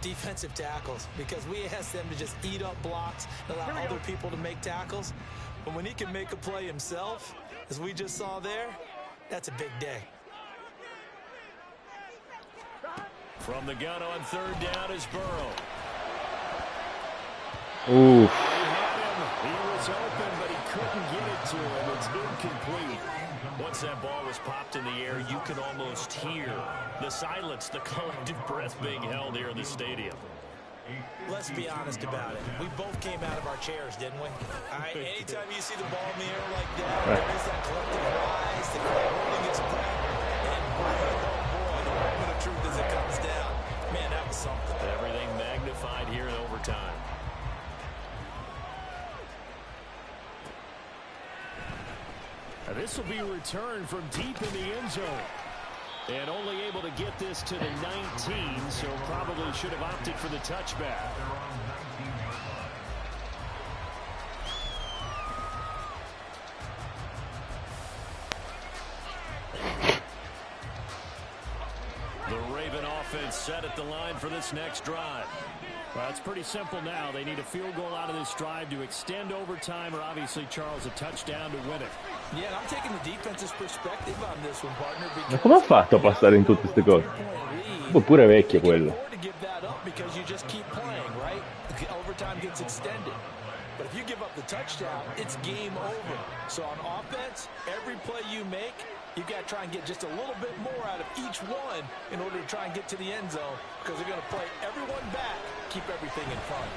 defensive tackles, because we ask them to just eat up blocks and allow other people to make tackles. But when he can make a play himself, as we just saw there, that's a big day. From the gun on 3rd down is Burrow. Ooh. He was open, but he couldn't get it to him. It's incomplete. Once that ball was popped in the air, you could almost hear the silence, the collective breath being held here in the stadium. Let's be honest about it. We both came out of our chairs, didn't we? All right, anytime you see the ball in the air like that, there is that collective rise, the crowd holding its breath, and boy, the moment of truth as it comes down. Man, that was something. Everything magnified here in overtime. This will be returned from deep in the end zone. And only able to get this to the 19, so probably should have opted for the touchback. gets set at the line for this next drive. Well, it's pretty simple now. They need a field goal out of this drive to extend overtime or obviously, Charles, a touchdown to win it. Yeah, I'm taking the defense's perspective on this one, partner. Ma come ha fatto a passare in tutte queste cose? Pure vecchio quello. Because you just keep playing, right? The overtime gets extended. But if you give up the touchdown, it's game over. So on offense, every play you make, you've got to try and get just a little bit more out of each one in order to try and get to the end zone because they're going to play everyone back, keep everything in front.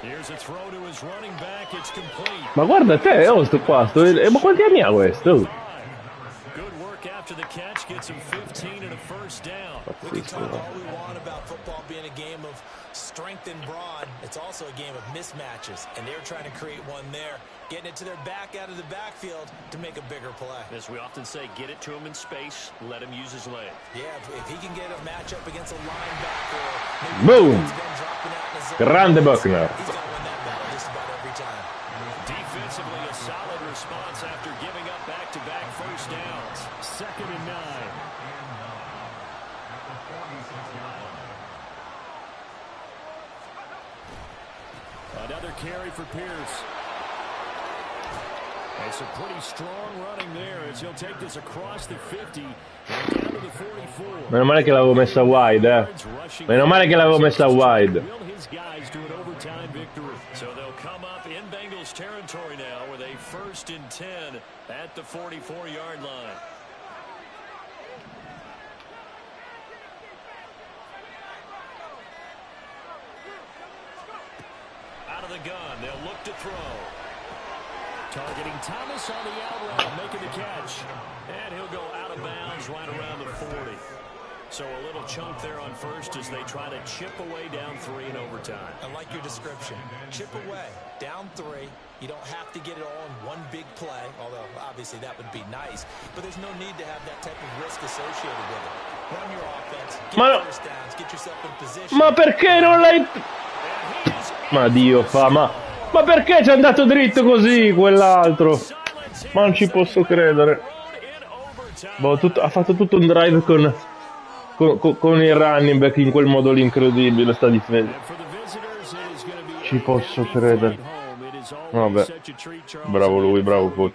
Here's a throw to his running back. It's complete. Ma guarda te, sto qua, ma quanti anni ha questo? Good work after the catch gets him 15 and a first down. We can talk all we want about football being a game of strength and brawn. It's also a game of mismatches, and they're trying to create one there, getting it to their back out of the backfield to make a bigger play. As we often say, get it to him in space, let him use his leg. Yeah, if he can get a matchup against a linebacker, boom! Grande Buckner. He's going to win that battle just about every time. Defensively, a solid response after giving up back-to-back first downs. 2nd and 9. Another carry for Pierce. And some pretty strong running there as he'll take this across the 50 and down to the 44. Meno male che l'avevo messa wide, Meno male che l'avevo messa wide. Will his guys do an overtime victory? So they'll come up in Bengals territory now with a 1st and 10 at the 44-yard line. Out of the gun, they'll look to throw. Targeting Thomas on the out route, making the catch. And he'll go out of bounds right around the 40. So a little chunk there on first as they try to chip away down 3 in overtime. I like your description. Chip away, down 3. You don't have to get it all in one big play, although obviously that would be nice. But there's no need to have that type of risk associated with it. Run your offense, get first downs, get yourself in position. Ma perché non l'hai... Ma Dio fa, ma perché ci è andato dritto così quell'altro? Ma non ci posso credere. Boh, ha fatto tutto un drive con il running back in quel modo lì incredibile, sta difesa. Ci posso credere. Vabbè, bravo lui, bravo coach.